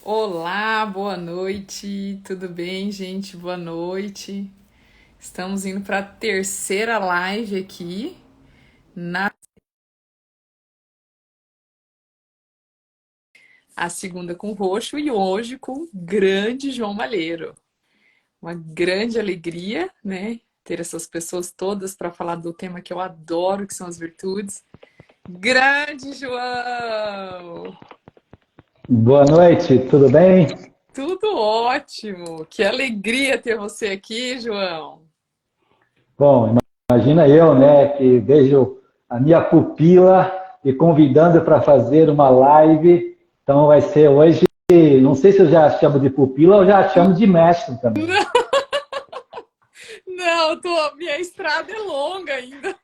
Olá, boa noite. Tudo bem, gente? Boa noite. Estamos indo para a terceira live aqui, na a segunda com o Roxo e hoje com o grande João Malheiro. Uma grande alegria, né? Ter essas pessoas todas para falar do tema que eu adoro, que são as virtudes. Grande João! Boa noite, tudo bem? Tudo ótimo! Que alegria ter você aqui, João! Bom, imagina eu, né, que vejo a minha pupila me convidando para fazer uma live. Então vai ser hoje, não sei se eu já chamo de pupila ou já chamo de mestre também. Não, minha estrada é longa ainda.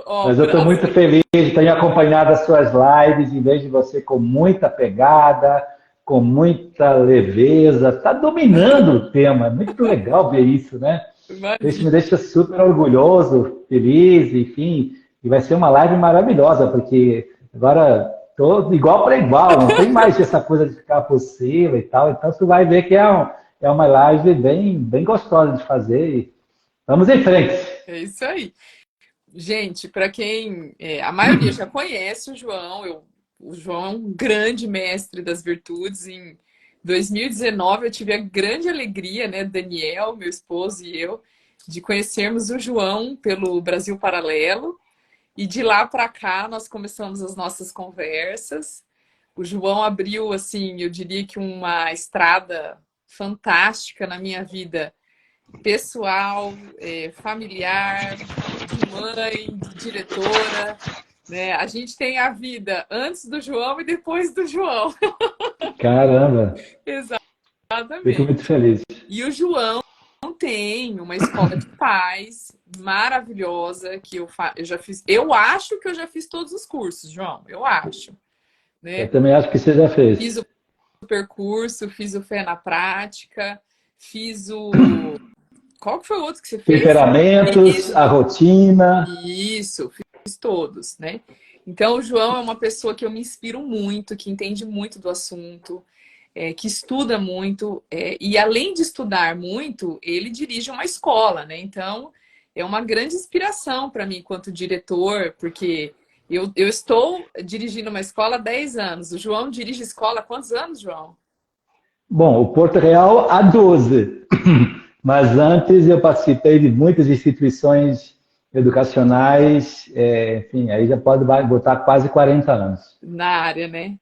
Ó, Mas eu estou muito feliz de ter acompanhado as suas lives e vejo você com muita pegada, com muita leveza. Está dominando o tema, é muito legal ver isso, né? Isso me imagina. deixa super orgulhoso, feliz, enfim. E vai ser uma live maravilhosa, porque agora tô igual para igual, não tem mais essa coisa de ficar por cima e tal. Então você vai ver que é uma live bem gostosa de fazer. E vamos em frente. É isso aí. Gente, para quem a maioria já conhece o João é um grande mestre das virtudes. Em 2019 eu tive a grande alegria, né, Daniel, meu esposo e eu, de conhecermos o João pelo Brasil Paralelo. E de lá para cá nós começamos as nossas conversas. O João abriu, assim, eu diria que uma estrada fantástica na minha vida pessoal, familiar, de mãe, de diretora, né? A gente tem a vida antes do João e depois do João. Caramba, fico muito Exatamente. feliz. E o João tem uma escola de paz maravilhosa que eu já fiz. Eu acho que eu já fiz todos os cursos, João. Eu acho, Eu né? também acho que você já Fiz fez. o percurso, fiz o Fé na Prática, fiz o. Qual que foi o outro que você fez? Temperamentos, a rotina. Isso, fiz todos, né? Então, o João é uma pessoa que eu me inspiro muito, que entende muito do assunto, que estuda muito, e além de estudar muito, ele dirige uma escola, né? Então, é uma grande inspiração para mim enquanto diretor, porque eu estou dirigindo uma escola há 10 anos. O João dirige escola há quantos anos, João? Bom, o Porto Real há 12. Mas antes eu participei de muitas instituições educacionais, enfim, aí já pode botar quase 40 anos. Na área, né?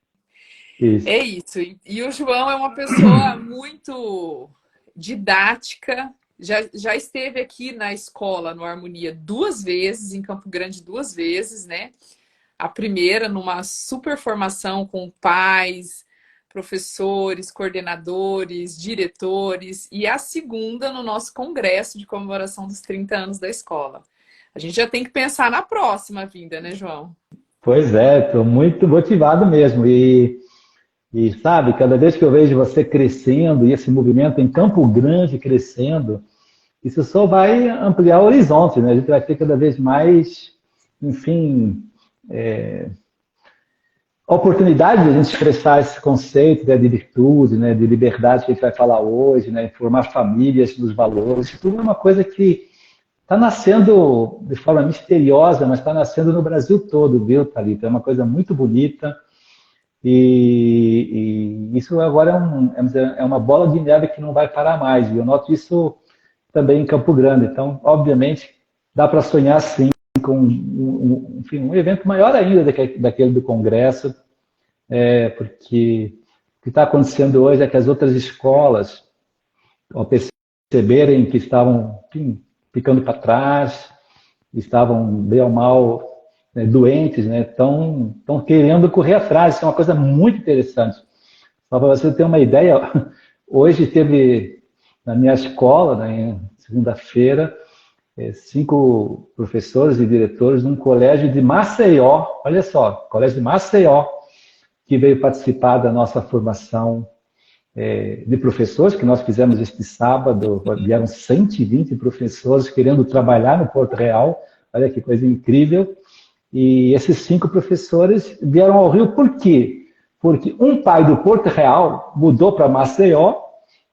É Isso. isso. E o João é uma pessoa muito didática. Já esteve aqui na escola, no Harmonia, duas vezes, em Campo Grande, duas vezes, né? A primeira numa super formação com pais, professores, coordenadores, diretores, e a segunda no nosso congresso de comemoração dos 30 anos da escola. A gente já tem que pensar na próxima vinda, né, João? Pois é, estou muito motivado mesmo. E sabe, cada vez que eu vejo você crescendo e esse movimento em Campo Grande crescendo, isso só vai ampliar o horizonte, né? A gente vai ter cada vez mais, enfim, a oportunidade de a gente expressar esse conceito, né, de virtude, né, de liberdade que a gente vai falar hoje, né, formar famílias nos valores, isso tudo é uma coisa que está nascendo de forma misteriosa, mas está nascendo no Brasil todo, viu, Thalita? É uma coisa muito bonita e isso agora é uma bola de neve que não vai parar mais. E eu noto isso também em Campo Grande. Então, obviamente, dá para sonhar sim com enfim, um evento maior ainda daquele do Congresso, porque o que está acontecendo hoje é que as outras escolas, ao perceberem que estavam, enfim, ficando para trás, estavam bem ou mal, né, doentes, né, estão querendo correr atrás. Isso é uma coisa muito interessante. Só para você ter uma ideia, hoje teve na minha escola, né, segunda-feira, 5 professores e diretores de um colégio de Maceió, olha só, colégio de Maceió, que veio participar da nossa formação de professores, que nós fizemos este sábado, vieram 120 professores querendo trabalhar no Porto Real, olha que coisa incrível, e esses 5 professores vieram ao Rio por quê? porque um pai do Porto Real mudou para Maceió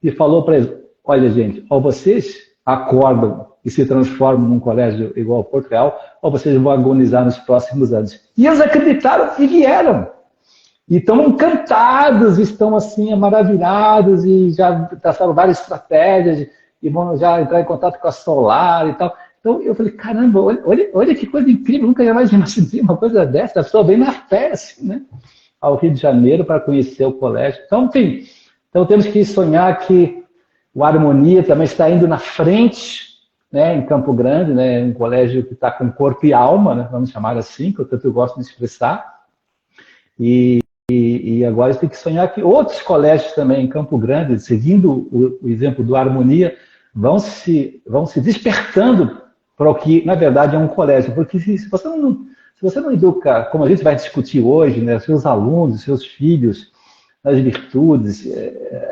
e falou para eles, olha gente, ou vocês acordam e se transformam num colégio igual ao Porto Real, ou vocês vão agonizar nos próximos anos. E eles acreditaram e vieram. E estão encantados, estão assim, maravilhados, e já traçaram várias estratégias, e vão já entrar em contato com a Solar e tal. Então eu falei, caramba, olha que coisa incrível, nunca imaginei uma coisa dessa, a pessoa vem na fé, assim, né? Ao Rio de Janeiro para conhecer o colégio. Então, enfim, então temos que sonhar que o Harmonia também está indo na frente, né, em Campo Grande, né, um colégio que está com corpo e alma, né, vamos chamar assim, que eu tanto gosto de expressar. E agora a gente tem que sonhar que outros colégios também em Campo Grande, seguindo o exemplo do Harmonia, vão se despertando para o que, na verdade, é um colégio. Porque se você não educa, como a gente vai discutir hoje, né, seus alunos, seus filhos, nas virtudes,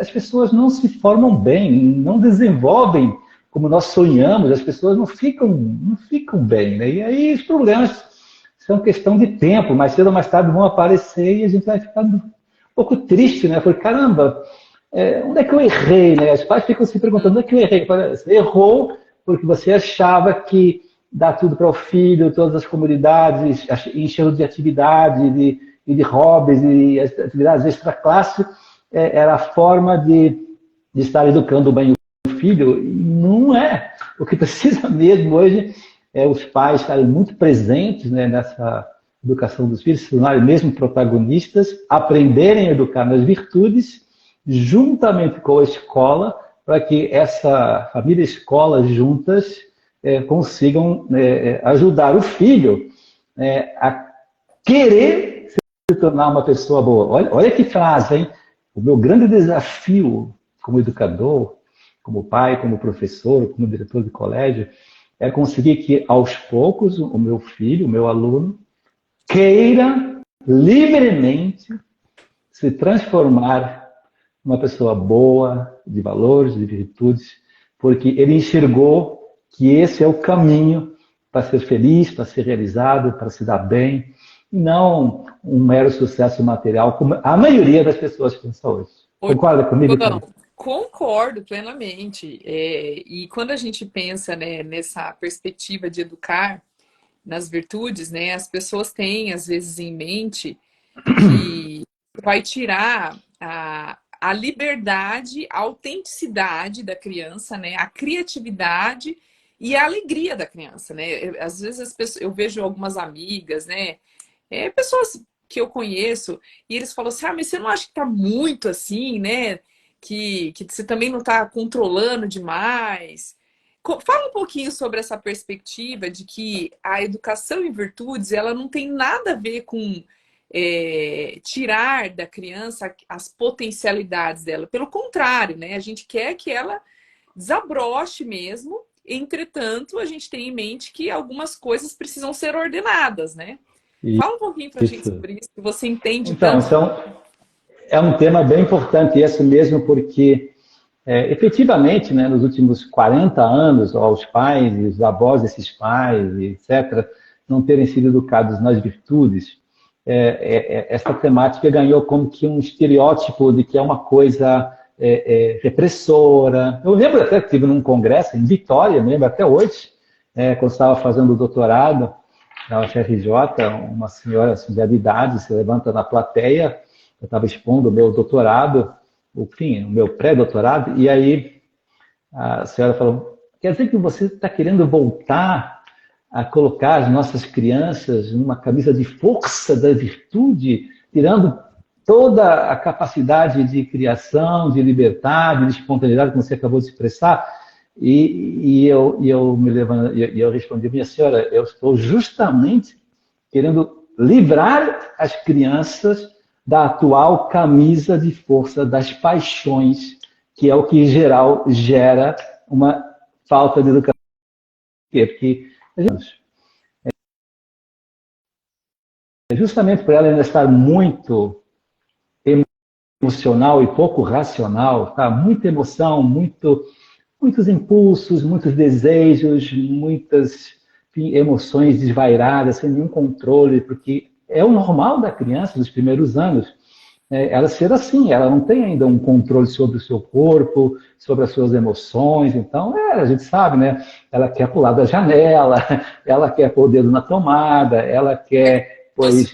as pessoas não se formam bem, não desenvolvem como nós sonhamos, as pessoas não ficam bem. Né? E aí os problemas são questão de tempo, mais cedo ou mais tarde vão aparecer e a gente vai ficar um pouco triste, né? Porque, caramba, onde é que eu errei? Né? Os pais ficam se perguntando, onde é que eu errei? Você errou porque você achava que dar tudo para o filho, todas as comunidades, enchendo de atividade, de hobbies e atividades extra-classe, era a forma de estar educando bem o filho. E não é. O que precisa mesmo hoje os pais estarem muito presentes, né, nessa educação dos filhos, se tornarem mesmo protagonistas, aprenderem a educar nas virtudes, juntamente com a escola, para que essa família e escola juntas consigam ajudar o filho a querer se tornar uma pessoa boa. Olha que frase, hein? O meu grande desafio como educador, como pai, como professor, como diretor de colégio, é conseguir que, aos poucos, o meu filho, o meu aluno, queira livremente se transformar numa pessoa boa, de valores, de virtudes, porque ele enxergou que esse é o caminho para ser feliz, para ser realizado, para se dar bem, e não um mero sucesso material, como a maioria das pessoas pensa hoje. Concorda comigo, Cláudio? Concordo plenamente. E quando a gente pensa, né, nessa perspectiva de educar nas virtudes, né, as pessoas têm, às vezes, em mente que vai tirar a liberdade, a autenticidade da criança, né, a criatividade e a alegria da criança. Né? Às vezes as pessoas, eu vejo algumas amigas, né, pessoas que eu conheço, e eles falam assim, mas você não acha que tá muito assim, né? Que você também não está controlando demais. Fala um pouquinho sobre essa perspectiva de que a educação em virtudes ela não tem nada a ver com tirar da criança as potencialidades dela. Pelo contrário, né? A gente quer que ela desabroche mesmo. Entretanto, a gente tem em mente que algumas coisas precisam ser ordenadas, né? Fala um pouquinho para a gente sobre isso, que você entende tanto. Então, é um tema bem importante esse mesmo, porque efetivamente, né, nos últimos 40 anos, os pais e os avós desses pais, etc., não terem sido educados nas virtudes, essa temática ganhou como que um estereótipo de que é uma coisa repressora. Eu lembro até que estive num congresso em Vitória, me lembro até hoje, quando estava fazendo o doutorado na UFRJ, uma senhora assim, de idade se levanta na plateia. Eu estava expondo o meu doutorado, enfim, o meu pré-doutorado, e aí a senhora falou, quer dizer que você está querendo voltar a colocar as nossas crianças numa camisa de força da virtude, tirando toda a capacidade de criação, de liberdade, de espontaneidade que você acabou de expressar? E eu respondi, minha senhora, eu estou justamente querendo livrar as crianças da atual camisa de força das paixões, que é o que, em geral, gera uma falta de educação. Porque justamente por ela ainda estar muito emocional e pouco racional, tá? Muita emoção, muitos impulsos, muitos desejos, muitas emoções desvairadas, sem nenhum controle, porque é o normal da criança dos primeiros anos. ela ser assim, ela não tem ainda um controle sobre o seu corpo, sobre as suas emoções, então, a gente sabe, né? Ela quer pular da janela, ela quer pôr o dedo na tomada, ela quer, pois,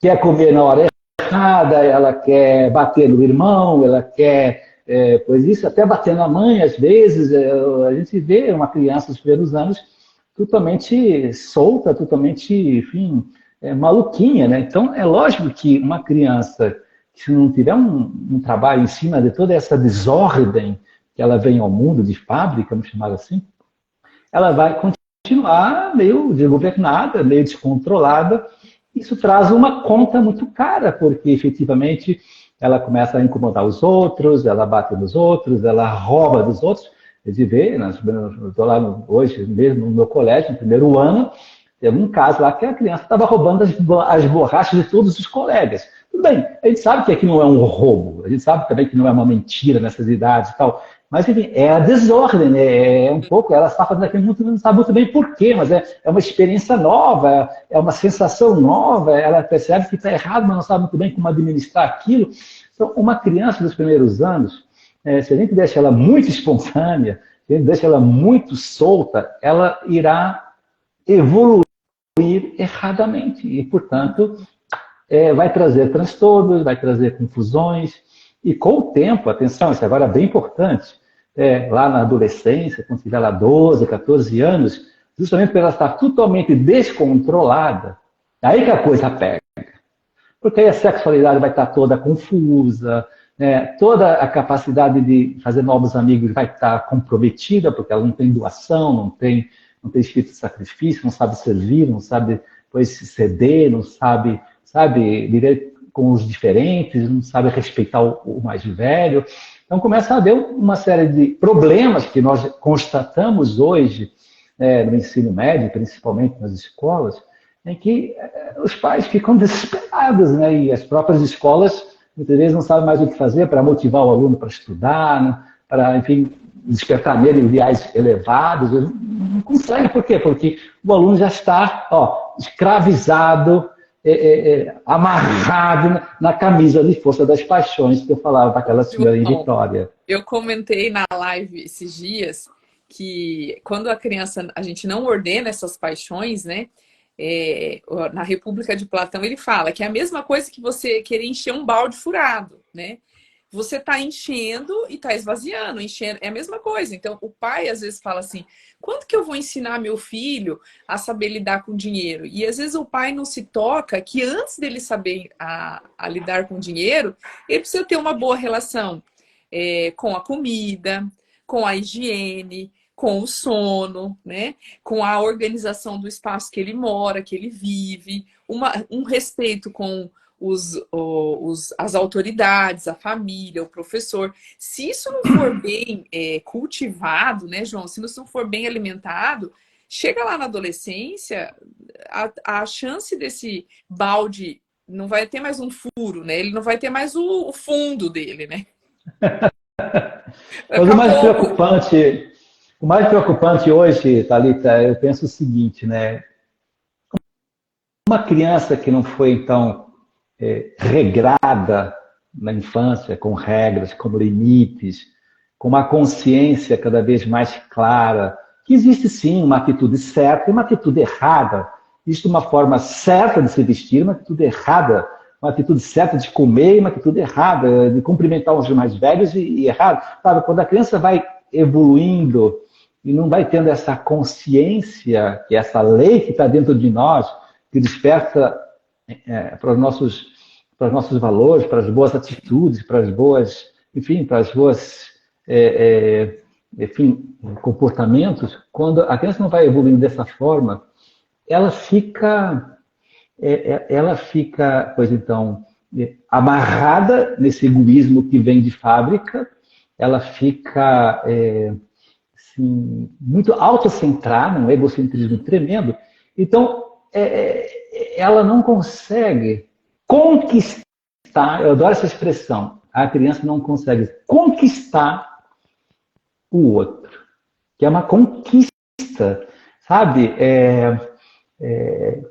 quer comer na hora errada, ela quer bater no irmão, ela quer, pois isso, até bater na mãe, às vezes, a gente vê uma criança nos primeiros anos totalmente solta, totalmente, enfim, maluquinha, né? Então, é lógico que uma criança, que se não tiver um trabalho em cima de toda essa desordem que ela vem ao mundo de fábrica, vamos chamar assim, ela vai continuar meio desgovernada, meio descontrolada. Isso traz uma conta muito cara, porque efetivamente ela começa a incomodar os outros, ela bate nos outros, ela rouba dos outros. A gente vê, estou lá hoje mesmo no meu colégio, no primeiro ano, teve um caso lá que a criança estava roubando as borrachas de todos os colegas. Tudo bem, a gente sabe que aqui não é um roubo, a gente sabe também que não é uma mentira nessas idades e tal, mas, enfim, é a desordem, né? É um pouco, ela está fazendo aquilo, não sabe muito bem por quê, mas é uma experiência nova, é uma sensação nova, ela percebe que está errado, mas não sabe muito bem como administrar aquilo. Então, uma criança dos primeiros anos, se a gente deixa ela muito espontânea, se a gente deixa ela muito solta, ela irá evoluir erradamente e, portanto, vai trazer transtornos, vai trazer confusões, e com o tempo, atenção, isso agora é bem importante, lá na adolescência, quando tiver lá 12, 14 anos, justamente por ela estar totalmente descontrolada, aí que a coisa pega. Porque aí a sexualidade vai estar toda confusa, né? Toda a capacidade de fazer novos amigos vai estar comprometida, porque ela não tem doação, não tem espírito de sacrifício, não sabe servir, não sabe pois, ceder, não sabe viver com os diferentes, não sabe respeitar o mais velho. Então começa a haver uma série de problemas que nós constatamos hoje, no ensino médio, principalmente nas escolas, em que os pais ficam desesperados, né? E as próprias escolas muitas vezes não sabem mais o que fazer para motivar o aluno para estudar, né? Para, enfim, despertar nele ideais elevados. Não consegue, por quê? Porque o aluno já está escravizado, amarrado na camisa de força das paixões que eu falava para aquela senhora em Vitória. Eu comentei na live esses dias que quando a gente não ordena essas paixões, né? Na República de Platão ele fala que é a mesma coisa que você querer encher um balde furado, né? Você está enchendo e está esvaziando, enchendo, é a mesma coisa. Então, o pai às vezes fala assim, quanto que eu vou ensinar meu filho a saber lidar com dinheiro? E às vezes o pai não se toca que antes dele saber a lidar com dinheiro, ele precisa ter uma boa relação com a comida, com a higiene, com o sono, né? Com a organização do espaço que ele mora, que ele vive, um respeito com as autoridades, a família, o professor. Se isso não for bem cultivado, né, João? Se isso não for bem alimentado, chega lá na adolescência, a chance desse balde não vai ter mais um furo, né? Ele não vai ter mais o fundo dele, né? Mas o mais preocupante hoje, Thalita, eu penso o seguinte, né? Uma criança que não foi, então, regrada na infância, com regras, com limites, com uma consciência cada vez mais clara, que existe sim uma atitude certa e uma atitude errada. Existe uma forma certa de se vestir, uma atitude errada, uma atitude certa de comer e uma atitude errada, de cumprimentar os mais velhos e errado. Sabe, quando a criança vai evoluindo e não vai tendo essa consciência, que é essa lei que está dentro de nós, que desperta para os nossos valores, para as boas atitudes, para as boas, enfim, para as boas, enfim, comportamentos. Quando a criança não vai evoluindo dessa forma, ela fica, pois então, amarrada nesse egoísmo que vem de fábrica. Ela fica assim, muito autocentrada, um egocentrismo tremendo. Então, ela não consegue conquistar, eu adoro essa expressão, a criança não consegue conquistar o outro, que é uma conquista, sabe?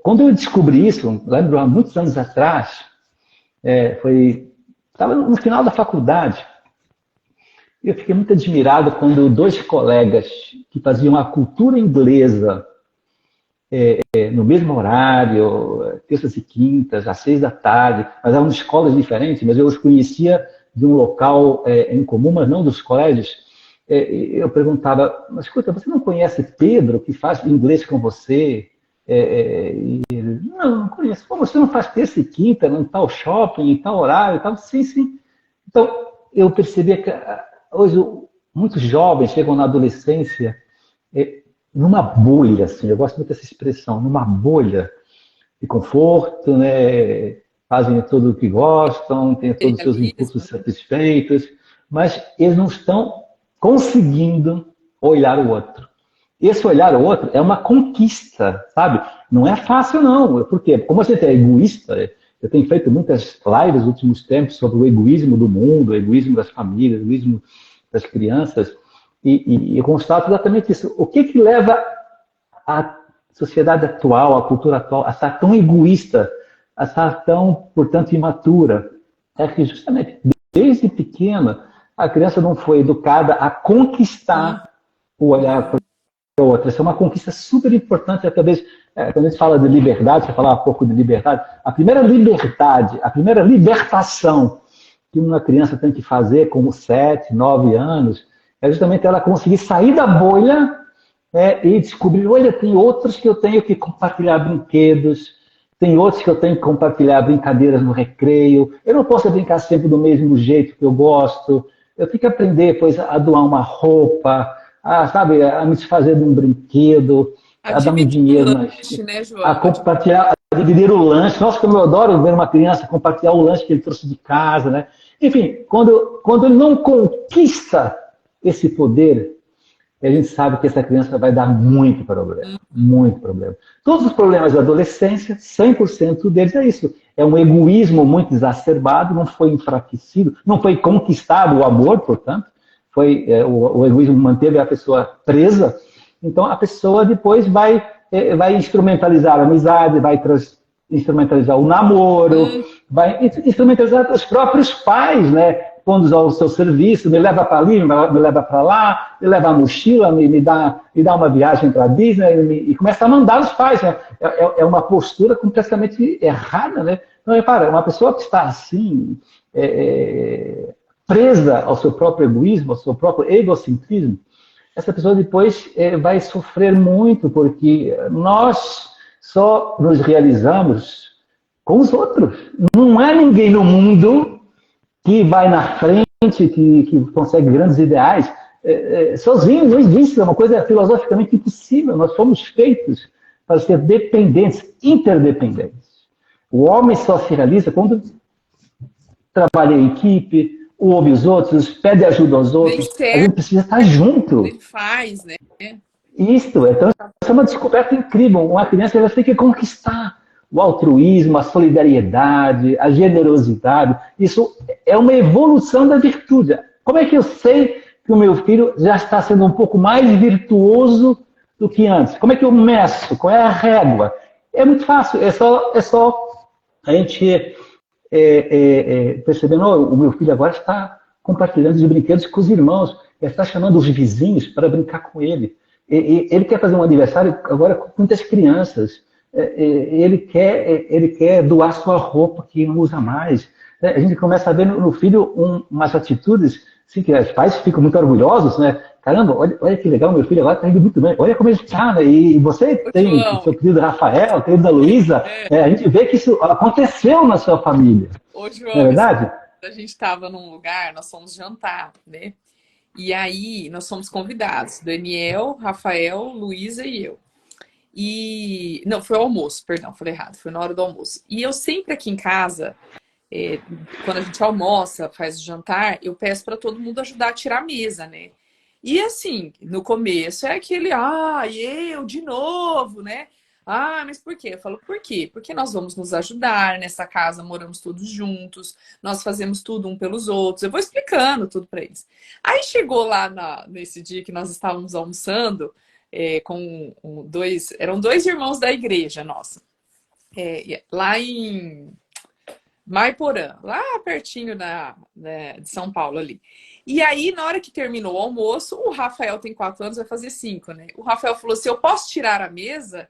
Quando eu descobri isso, lembro há muitos anos atrás, Estava no final da faculdade. Eu fiquei muito admirado quando dois colegas que faziam a cultura inglesa no mesmo horário, terças e quintas, às 6 da tarde, mas eram de escolas diferentes, mas eu os conhecia de um local em comum, mas não dos colégios. Eu perguntava, mas escuta, você não conhece Pedro, que faz inglês com você? E ele, não conheço. Pô, você não faz terça e quinta, em tal shopping, em tal horário, e tal? Sim, sim. Então, eu percebi que hoje muitos jovens chegam na adolescência numa bolha, assim, eu gosto muito dessa expressão, numa bolha de conforto, né? Fazem tudo o que gostam, têm todos os seus impulsos Materialismo, né? satisfeitos, mas eles não estão conseguindo olhar o outro. Esse olhar o outro é uma conquista, sabe? Não é fácil, não. Por quê? Como a gente é egoísta, eu tenho feito muitas lives nos últimos tempos sobre o egoísmo do mundo, o egoísmo das famílias, o egoísmo das crianças, e eu constato exatamente isso. O que leva a sociedade atual, a cultura atual, a estar tão egoísta, a estar tão, portanto, imatura? É que justamente desde pequena a criança não foi educada a Sim. conquistar o olhar para o outro. Essa é uma conquista super importante. Talvez, quando a gente fala de liberdade, você falava um pouco de liberdade, a primeira liberdade, a primeira libertação que uma criança tem que fazer com 7, 9 anos, é justamente ela conseguir sair da bolha e descobrir, olha, tem outros que eu tenho que compartilhar brinquedos, tem outros que eu tenho que compartilhar brincadeiras no recreio, eu não posso brincar sempre do mesmo jeito que eu gosto, eu tenho que aprender, pois, a doar uma roupa, sabe, a me desfazer de um brinquedo, A a dar um dividir o dinheiro, lanche, né, a João? compartilhar, a dividir o lanche. Nossa, como eu adoro ver uma criança compartilhar o lanche que ele trouxe de casa, né? Enfim, quando ele não conquista esse poder, a gente sabe que essa criança vai dar muito problema, muito problema. Todos os problemas da adolescência, 100% deles é isso. É um egoísmo muito exacerbado, não foi enfraquecido, não foi conquistado o amor, portanto, o egoísmo manteve a pessoa presa. Então a pessoa depois vai instrumentalizar a amizade, instrumentalizar o namoro, Hum, vai instrumentalizar os próprios pais, né? Pondo ao seu serviço, me leva para ali, me leva para lá, me leva a mochila, me dá uma viagem para a Disney e começa a mandar os pais. Né? É uma postura completamente errada. Né? Então, repara, uma pessoa que está assim, presa ao seu próprio egoísmo, ao seu próprio egocentrismo, essa pessoa depois vai sofrer muito, porque nós só nos realizamos com os outros. Não há ninguém no mundo que vai na frente, que consegue grandes ideais, sozinho. Não existe, é uma coisa filosoficamente impossível. Nós fomos feitos para ser dependentes, interdependentes. O homem só se realiza quando trabalha em equipe, ouve os outros, pede ajuda aos nem outros. A serve, gente precisa estar junto. nem faz, né? Isto, então, essa é uma descoberta incrível. Uma criança ela tem que conquistar o altruísmo, a solidariedade, a generosidade. Isso é uma evolução da virtude. Como é que eu sei que o meu filho já está sendo um pouco mais virtuoso do que antes? Como é que eu meço? Qual é a régua? É muito fácil. É só a gente percebendo, oh, o meu filho agora está compartilhando os brinquedos com os irmãos, ele está chamando os vizinhos para brincar com ele. Ele quer fazer um aniversário agora com muitas crianças. Ele quer doar sua roupa que não usa mais. A gente começa a ver no filho umas atitudes assim, que os pais ficam muito orgulhosos, né? Caramba, olha que legal, meu filho agora está indo muito bem. Olha como ele está, né? E você Ô, tem o João, seu querido Rafael, o querido Luísa, a gente vê que isso aconteceu na sua família, ô, não é João, verdade? a gente estava num lugar, nós fomos jantar, né? E aí nós fomos convidados, Daniel, Rafael, Luísa e eu. E não, foi o almoço, perdão, falei errado, foi na hora do almoço. E eu sempre aqui em casa, é, quando a gente almoça, faz o jantar, eu peço para todo mundo ajudar a tirar a mesa, né? E assim, no começo é aquele, eu de novo, né? Ah, mas por quê? Eu falo, por quê? Porque nós vamos nos ajudar nessa casa, moramos todos juntos, nós fazemos tudo um pelos outros. Eu vou explicando tudo para eles. Aí chegou lá nesse dia que nós estávamos almoçando, eram dois irmãos da igreja nossa, lá em Maiporã, lá pertinho né, de São Paulo ali. E aí, na hora que terminou o almoço, o Rafael tem 4 anos, vai fazer 5, né? O Rafael falou assim: eu posso tirar a mesa?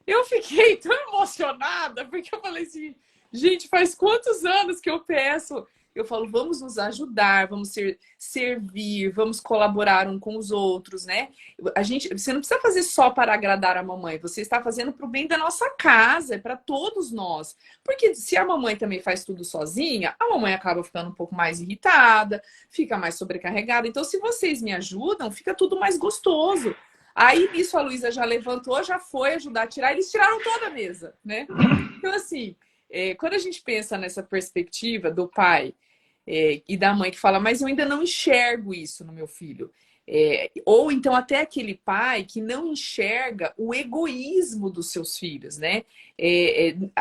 Eu fiquei tão emocionada, porque eu falei assim, gente, faz quantos anos que eu peço? Eu falo, vamos nos ajudar, vamos servir, vamos colaborar um com os outros, né? Você não precisa fazer só para agradar a mamãe, você está fazendo para o bem da nossa casa, é para todos nós. Porque se a mamãe também faz tudo sozinha, a mamãe acaba ficando um pouco mais irritada, fica mais sobrecarregada. Então, se vocês me ajudam, fica tudo mais gostoso. Aí, nisso, a Luísa já levantou, já foi ajudar a tirar. Eles tiraram toda a mesa, né? Então, assim, quando a gente pensa nessa perspectiva do pai e da mãe que fala, mas eu ainda não enxergo isso no meu filho. Ou então até aquele pai que não enxerga o egoísmo dos seus filhos, né?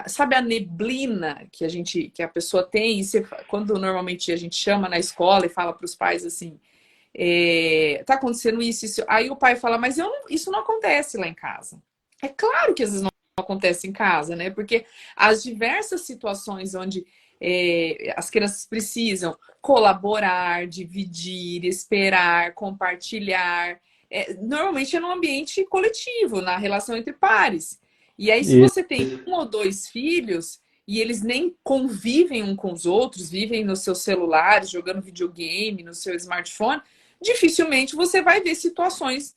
Sabe a neblina que a pessoa tem? Quando normalmente a gente chama na escola e fala para os pais assim, tá acontecendo isso. Aí o pai fala, mas isso não acontece lá em casa. É claro que às vezes não acontece em casa, né? Porque as diversas situações onde as crianças precisam colaborar, dividir, esperar, compartilhar, normalmente é no ambiente coletivo, na relação entre pares. E aí, se E você tem 1 ou 2 filhos e eles nem convivem um com os outros, vivem nos seus celulares, jogando videogame, no seu smartphone, dificilmente você vai ver situações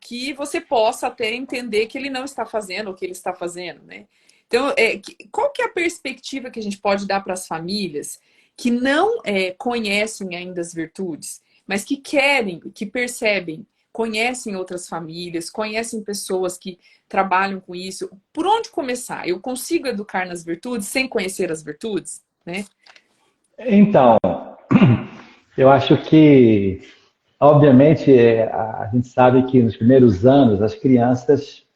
que você possa até entender que ele não está fazendo o que ele está fazendo, né? Então, qual que é a perspectiva que a gente pode dar para as famílias que não conhecem ainda as virtudes, mas que querem, que percebem, conhecem outras famílias, conhecem pessoas que trabalham com isso? Por onde começar? Eu consigo educar nas virtudes sem conhecer as virtudes, né? então, eu acho que, obviamente, a gente sabe que nos primeiros anos as crianças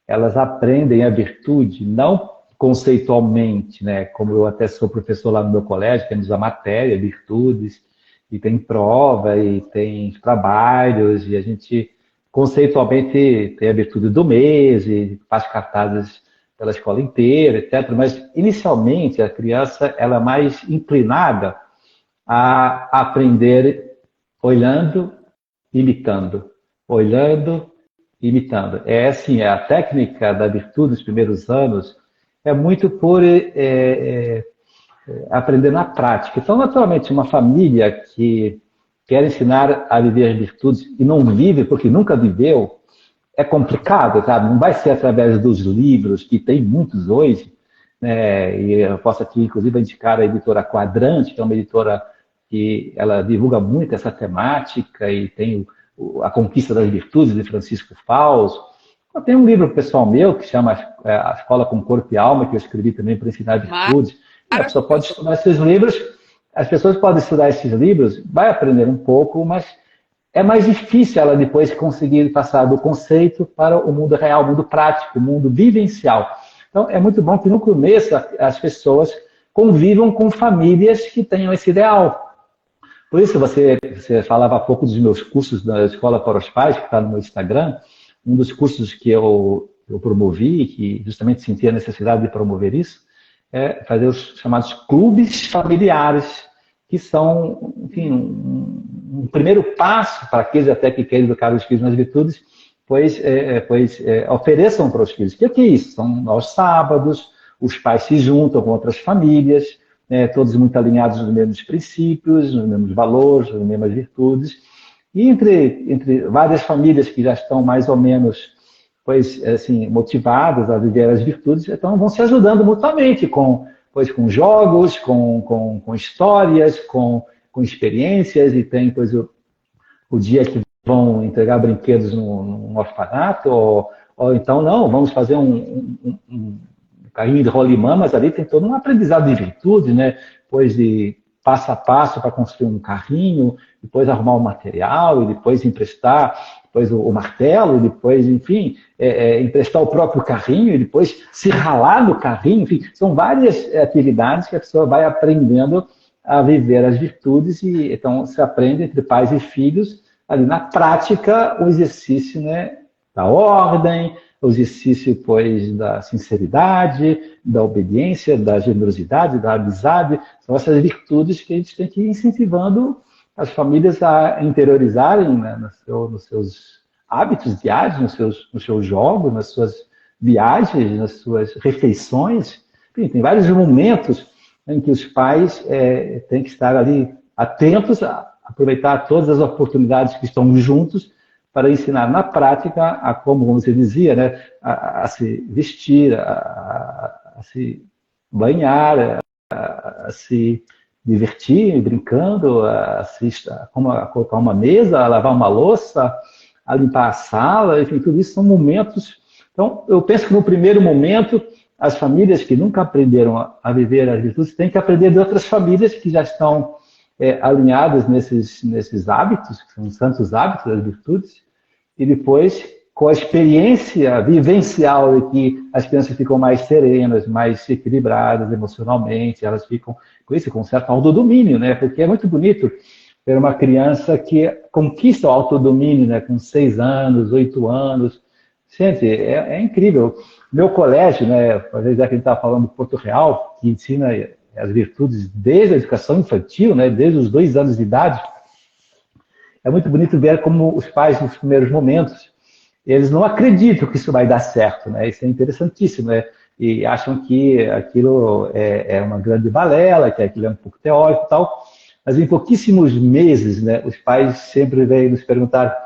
elas aprendem a virtude não conceitualmente, né? Como eu até sou professor lá no meu colégio, temos a matéria, virtudes, e tem prova, e tem trabalhos, e a gente conceitualmente tem a virtude do mês, e faz cartazes pela escola inteira, etc. Mas, inicialmente, a criança ela é mais inclinada a aprender olhando, imitando. Olhando, imitando. É assim, a técnica da virtude dos primeiros anos é muito por aprender na prática. Então, naturalmente, uma família que quer ensinar a viver as virtudes e não vive porque nunca viveu, é complicado, sabe? Não vai ser através dos livros, que tem muitos hoje, né? E eu posso aqui, inclusive, indicar a editora Quadrante, que é uma editora que ela divulga muito essa temática e tem A Conquista das Virtudes, de Francisco Fausto. Eu tenho um livro pessoal meu que chama A Escola com Corpo e Alma, que eu escrevi também para ensinar virtudes. E a pessoa pode estudar esses livros, as pessoas podem estudar esses livros, vai aprender um pouco, mas é mais difícil ela depois conseguir passar do conceito para o mundo real, o mundo prático, o mundo vivencial. Então, é muito bom que no começo as pessoas convivam com famílias que tenham esse ideal. Por isso, você falava há pouco dos meus cursos da Escola para os Pais, que está no meu Instagram. Um dos cursos que eu promovi, que justamente sentia a necessidade de promover isso, é fazer os chamados clubes familiares, que são, enfim, um primeiro passo para aqueles até que querem educar os filhos nas virtudes, pois ofereçam para os filhos. O que é isso? São aos sábados, os pais se juntam com outras famílias, todos muito alinhados nos mesmos princípios, nos mesmos valores, nas mesmas virtudes. E entre várias famílias que já estão mais ou menos assim, motivadas a viver as virtudes, então vão se ajudando mutuamente com jogos, com histórias, com experiências, e tem o dia que vão entregar brinquedos num orfanato, ou então não, vamos fazer um carrinho de rolimã, mas ali tem todo um aprendizado de virtude, né? Depois de passo a passo para construir um carrinho, depois arrumar o material, e depois emprestar depois o martelo, e depois, enfim, emprestar o próprio carrinho, e depois se ralar no carrinho, enfim, são várias atividades que a pessoa vai aprendendo a viver as virtudes, e então se aprende entre pais e filhos, ali na prática, o exercício, né, da ordem, o exercício, pois, da sinceridade, da obediência, da generosidade, da amizade. São essas virtudes que a gente tem que ir incentivando as famílias a interiorizarem, né, nos seus hábitos diários, nos seus jogos, nas suas viagens, nas suas refeições. Enfim, tem vários momentos em que os pais têm que estar ali atentos, a aproveitar todas as oportunidades que estão juntos para ensinar na prática a como você dizia, né, a se vestir, a se banhar, a se divertir brincando, como a colocar uma mesa, a lavar uma louça, a limpar a sala, enfim, tudo isso são momentos. Então, eu penso que no primeiro momento, as famílias que nunca aprenderam a viver as virtudes têm que aprender de outras famílias que já estão alinhadas nesses hábitos, que são os santos hábitos das virtudes, e depois, com a experiência vivencial de que as crianças ficam mais serenas, mais equilibradas emocionalmente, elas ficam com isso, com um certo autodomínio, né? Porque é muito bonito ver uma criança que conquista o autodomínio, né? Com 6 anos, 8 anos. Gente, é incrível. Meu colégio, né? Às vezes é que a gente está falando de Porto Real, que ensina as virtudes desde a educação infantil, né? Desde os 2 anos de idade. É muito bonito ver como os pais, nos primeiros momentos, eles não acreditam que isso vai dar certo, né? Isso é interessantíssimo, né? E acham que aquilo é uma grande balela, que aquilo é um pouco teórico e tal. Mas em pouquíssimos meses, né, os pais sempre vêm nos perguntar: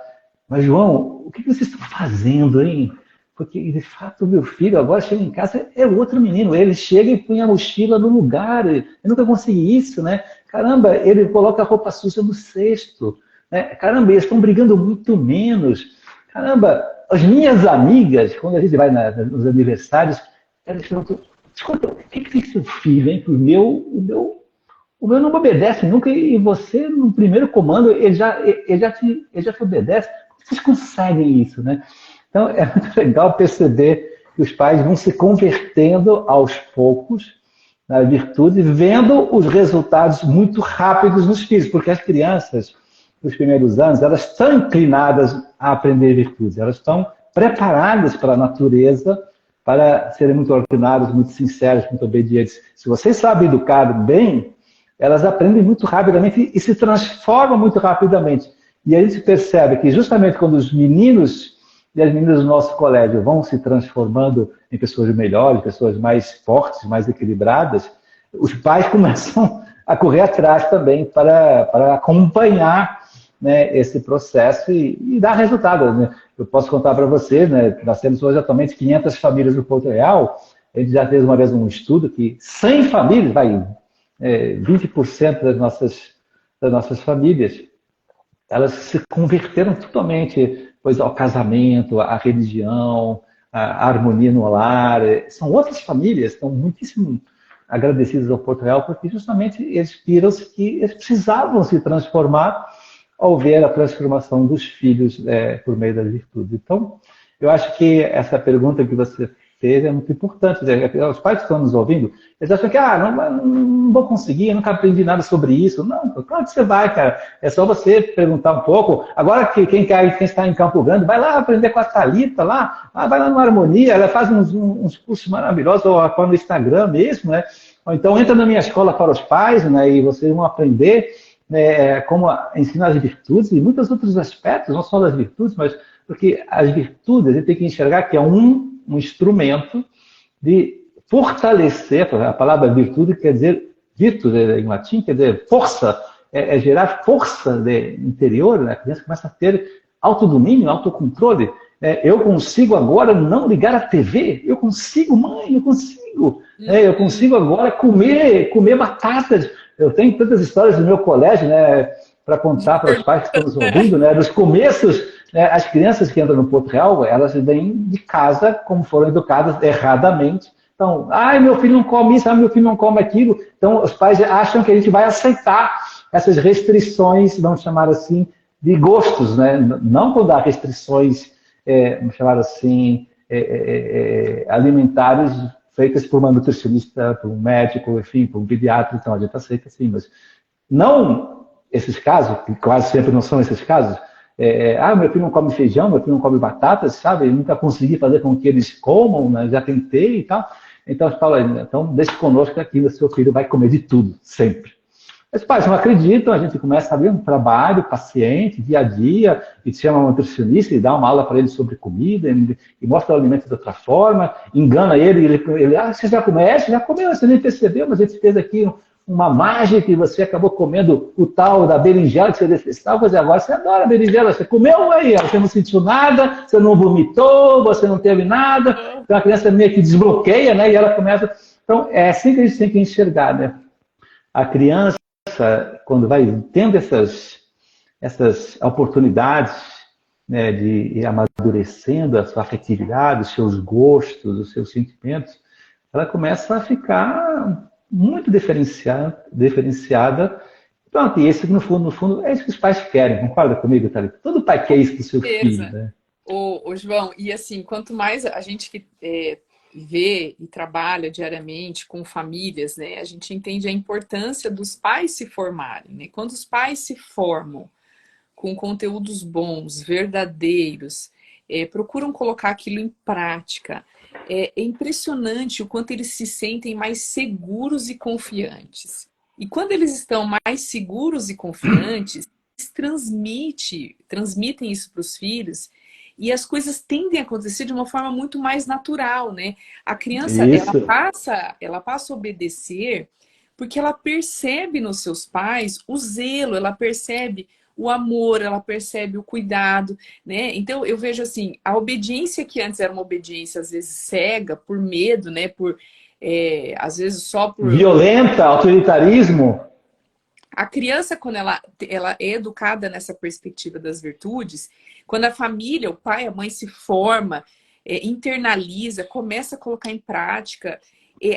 mas João, o que vocês estão fazendo, hein? Porque, de fato, o meu filho agora chega em casa, é outro menino. Ele chega e põe a mochila no lugar. Eu nunca consegui isso, né? Caramba, ele coloca a roupa suja no cesto. Né? Caramba, eles estão brigando muito menos. Caramba, as minhas amigas, quando a gente vai nos aniversários, elas perguntam: escuta, o que tem seu filho, hein? O meu não me obedece nunca, e você, no primeiro comando, ele já te obedece. Como vocês conseguem isso, né? Então, é muito legal perceber que os pais vão se convertendo aos poucos na virtude, vendo os resultados muito rápidos nos filhos, porque as crianças, nos primeiros anos, elas estão inclinadas a aprender virtudes, elas estão preparadas para a natureza, para serem muito ordenadas, muito sinceras, muito obedientes. Se vocês sabem educar bem, elas aprendem muito rapidamente e se transformam muito rapidamente. E a gente percebe que justamente quando os meninos e as meninas do nosso colégio vão se transformando em pessoas melhores, pessoas mais fortes, mais equilibradas, os pais começam a correr atrás também para acompanhar, né, esse processo e dar resultado. Né? Eu posso contar para você, né, que nós temos hoje atualmente 500 famílias no Porto Real. A gente já fez uma vez um estudo que 100 famílias, 20% das nossas famílias, elas se converteram totalmente, pois, ao casamento, à religião, à harmonia no lar. São outras famílias, estão muitíssimo agradecidas ao Porto Real, porque justamente eles viram-se que eles precisavam se transformar ao ver a transformação dos filhos por meio das virtudes. Então, eu acho que essa pergunta que você fez é muito importante. Os pais que estão nos ouvindo, eles acham que não vou conseguir, eu nunca aprendi nada sobre isso. Não, claro que você vai, cara. É só você perguntar um pouco. Agora, quem está em Campo Grande, vai lá aprender com a Thalita, vai lá no Harmonia, ela faz uns cursos maravilhosos, ou no Instagram mesmo, né? Ou então entra na minha escola para os pais, né? E vocês vão aprender como ensinar as virtudes e muitos outros aspectos, não só das virtudes, mas porque as virtudes, a gente tem que enxergar que é um instrumento de fortalecer. A palavra virtude quer dizer, virtus em latim, quer dizer força, gerar força interior, né? A criança começa a ter autodomínio, autocontrole. Eu consigo agora não ligar a TV, eu consigo, mãe, eu consigo. Eu consigo agora comer batatas. Eu tenho tantas histórias do meu colégio, né, para contar para os pais que estão nos ouvindo, né, dos começos. As crianças que entram no Porto Real, elas vêm de casa como foram educadas erradamente. Então, meu filho não come isso, meu filho não come aquilo. Então, os pais acham que a gente vai aceitar essas restrições, vamos chamar assim, de gostos, né? Não quando há restrições, vamos chamar assim, alimentares feitas por uma nutricionista, por um médico, enfim, por um pediatra. Então, a gente aceita sim, mas não esses casos, que quase sempre não são esses casos, Meu filho não come feijão, meu filho não come batatas, sabe? Eu nunca consegui fazer com que eles comam, né? Já tentei e tal. Então, eu falo, então deixe conosco aqui, o seu filho vai comer de tudo, sempre. Os pais não acreditam, a gente começa a abrir um trabalho paciente, dia a dia, e chama um nutricionista e dá uma aula para ele sobre comida, e mostra o alimento de outra forma, engana ele você já comeu? Já comeu, você nem percebeu, mas a gente fez aqui uma mágica e você acabou comendo o tal da berinjela que você detestava, pois agora você adora berinjela, você comeu aí, você não sentiu nada, você não vomitou, você não teve nada, então a criança meio que desbloqueia, né, e ela começa... Então, é assim que a gente tem que enxergar, né? A criança, quando vai tendo essas oportunidades, né, de ir amadurecendo a sua afetividade, os seus gostos, os seus sentimentos, ela começa a ficar muito diferenciada. Pronto, e esse, no fundo, é isso que os pais querem. Concorda comigo, Thalita? Todo pai quer isso para o seu filho, Certeza. né? Ô, João, e assim, quanto mais a gente que vê e trabalha diariamente com famílias, né, a gente entende a importância dos pais se formarem, né? Quando os pais se formam com conteúdos bons, verdadeiros, procuram colocar aquilo em prática, é impressionante o quanto eles se sentem mais seguros e confiantes. E quando eles estão mais seguros e confiantes, eles transmitem isso para os filhos e as coisas tendem a acontecer de uma forma muito mais natural, né? A criança, Isso. ela passa a obedecer porque ela percebe nos seus pais o zelo, ela percebe o amor, ela percebe o cuidado, né? Então eu vejo assim, a obediência que antes era uma obediência às vezes cega, por medo, né? Às vezes só por... Violenta, autoritarismo. A criança, quando ela é educada nessa perspectiva das virtudes, quando a família, o pai, a mãe se forma, internaliza, começa a colocar em prática,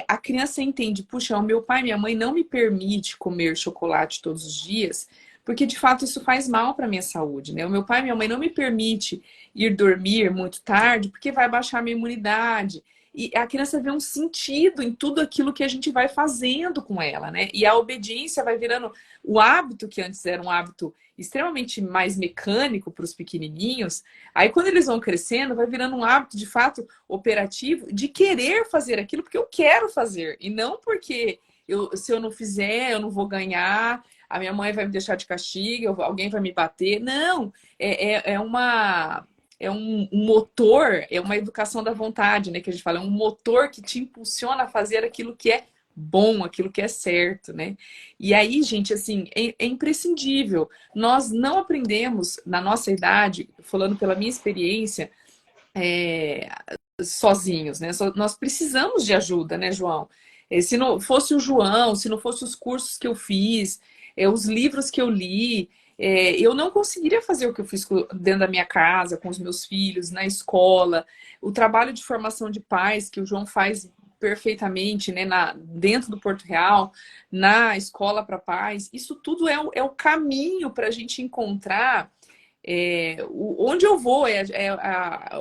a criança entende, puxa, o meu pai e minha mãe não me permite comer chocolate todos os dias, porque de fato isso faz mal para a minha saúde, né? O meu pai e minha mãe não me permite ir dormir muito tarde, porque vai baixar a minha imunidade. E a criança vê um sentido em tudo aquilo que a gente vai fazendo com ela, né? E a obediência vai virando o hábito, que antes era um hábito extremamente mais mecânico para os pequenininhos. Aí, quando eles vão crescendo, vai virando um hábito, de fato, operativo, de querer fazer aquilo porque eu quero fazer. E não porque se eu não fizer, eu não vou ganhar, a minha mãe vai me deixar de castigo, alguém vai me bater. Não, é um motor, é uma educação da vontade, né? Que a gente fala, é um motor que te impulsiona a fazer aquilo que é bom, aquilo que é certo, né? E aí, gente, assim, é imprescindível. Nós não aprendemos, na nossa idade, falando pela minha experiência, é, sozinhos, né? Nós precisamos de ajuda, né, João? Se não fosse o João, se não fosse os cursos que eu fiz, os livros que eu li, eu não conseguiria fazer o que eu fiz dentro da minha casa, com os meus filhos, na escola. O trabalho de formação de pais que o João faz perfeitamente, né, dentro do Porto Real, na escola para pais, isso tudo é o caminho para a gente encontrar onde eu vou,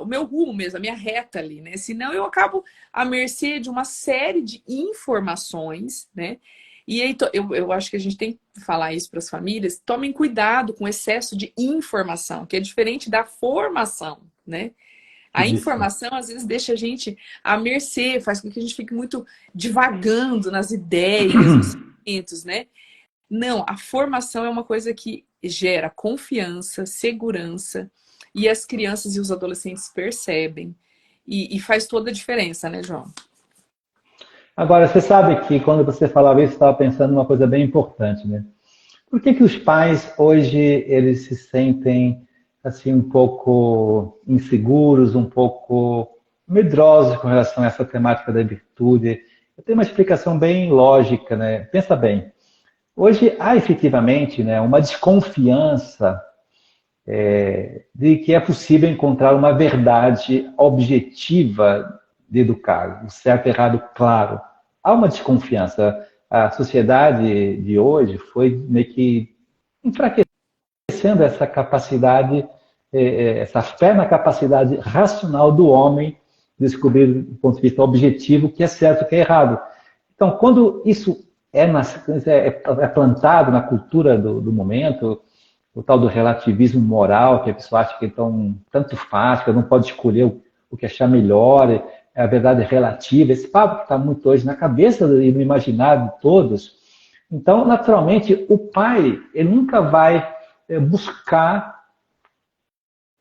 o meu rumo mesmo, a minha reta ali, né? Senão eu acabo à mercê de uma série de informações, né? E aí eu acho que a gente tem que falar isso para as famílias, tomem cuidado com o excesso de informação, que é diferente da formação, né? A Isso. informação, às vezes, deixa a gente à mercê, faz com que a gente fique muito divagando nas ideias, nos sentimentos, né? Não, a formação é uma coisa que gera confiança, segurança, e as crianças e os adolescentes percebem. E faz toda a diferença, né, João? Agora, você sabe que quando você falava isso, eu estava pensando numa coisa bem importante, né? Por que que os pais hoje eles se sentem assim um pouco inseguros, um pouco medrosos com relação a essa temática da virtude? Eu tenho uma explicação bem lógica, né? Pensa bem. Hoje há efetivamente, né, uma desconfiança de que é possível encontrar uma verdade objetiva de educar, o certo e errado claro. Há uma desconfiança. A sociedade de hoje foi meio que enfraquecendo essa capacidade, essa fé na capacidade racional do homem de descobrir, do ponto de vista objetivo, o que é certo e o que é errado. Então, quando isso é plantado na cultura do momento, o tal do relativismo moral, que a pessoa acha que então tanto faz, que não pode escolher o que achar melhor, a verdade é relativa, esse papo que está muito hoje na cabeça e no imaginário de todos. Então, naturalmente, o pai ele nunca vai buscar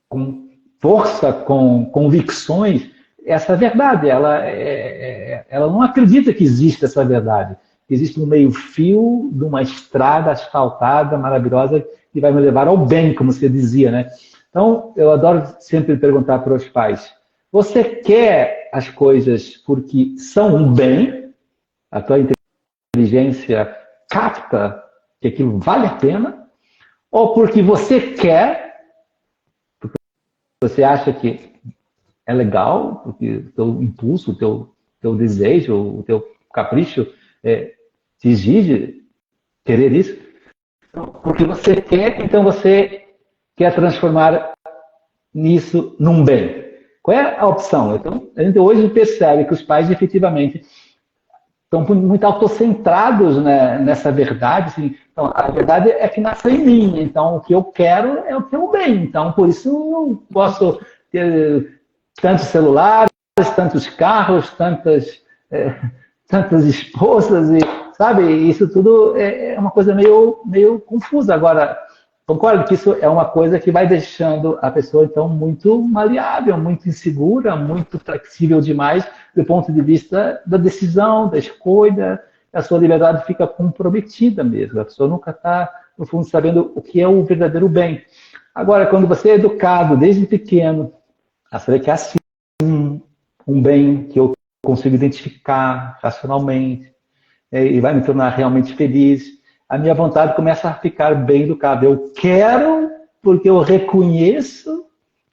com força, com convicções, essa verdade. Ela não acredita que existe essa verdade. Existe um meio-fio de uma estrada asfaltada, maravilhosa, que vai me levar ao bem, como você dizia, né? Então, eu adoro sempre perguntar para os pais, você quer as coisas porque são um bem? A tua inteligência capta que aquilo vale a pena? Ou porque você quer, porque você acha que é legal, porque o teu impulso, o teu desejo, o teu capricho te exige querer isso? Porque você quer, então você quer transformar nisso num bem. Qual é a opção? Então, a gente hoje percebe que os pais efetivamente estão muito autocentrados, né, nessa verdade. Assim. Então, a verdade é que nasce em mim. Então, o que eu quero é o que eu bem. Então, por isso eu posso ter tantos celulares, tantos carros, tantas esposas, e, sabe? Isso tudo é uma coisa meio confusa. Agora, concordo que isso é uma coisa que vai deixando a pessoa, então, muito maleável, muito insegura, muito flexível demais do ponto de vista da decisão, da escolha. A sua liberdade fica comprometida mesmo. A pessoa nunca está, no fundo, sabendo o que é o verdadeiro bem. Agora, quando você é educado desde pequeno, a saber que é assim, um bem que eu consigo identificar racionalmente, e vai me tornar realmente feliz, a minha vontade começa a ficar bem educada. Eu quero porque eu reconheço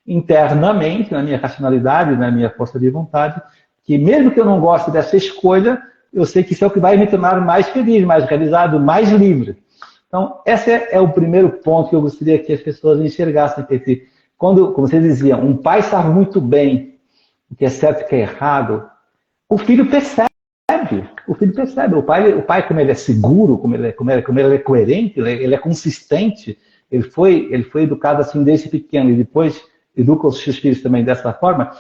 internamente, na minha racionalidade, na minha força de vontade, que mesmo que eu não goste dessa escolha, eu sei que isso é o que vai me tornar mais feliz, mais realizado, mais livre. Então, esse é o primeiro ponto que eu gostaria que as pessoas enxergassem. Que quando, como você dizia, um pai sabe muito bem o que é certo e o que é errado, o filho percebe. O filho percebe. O pai, como ele é seguro, como ele é coerente, ele é consistente, ele foi educado assim desde pequeno e depois educa os seus filhos também dessa forma.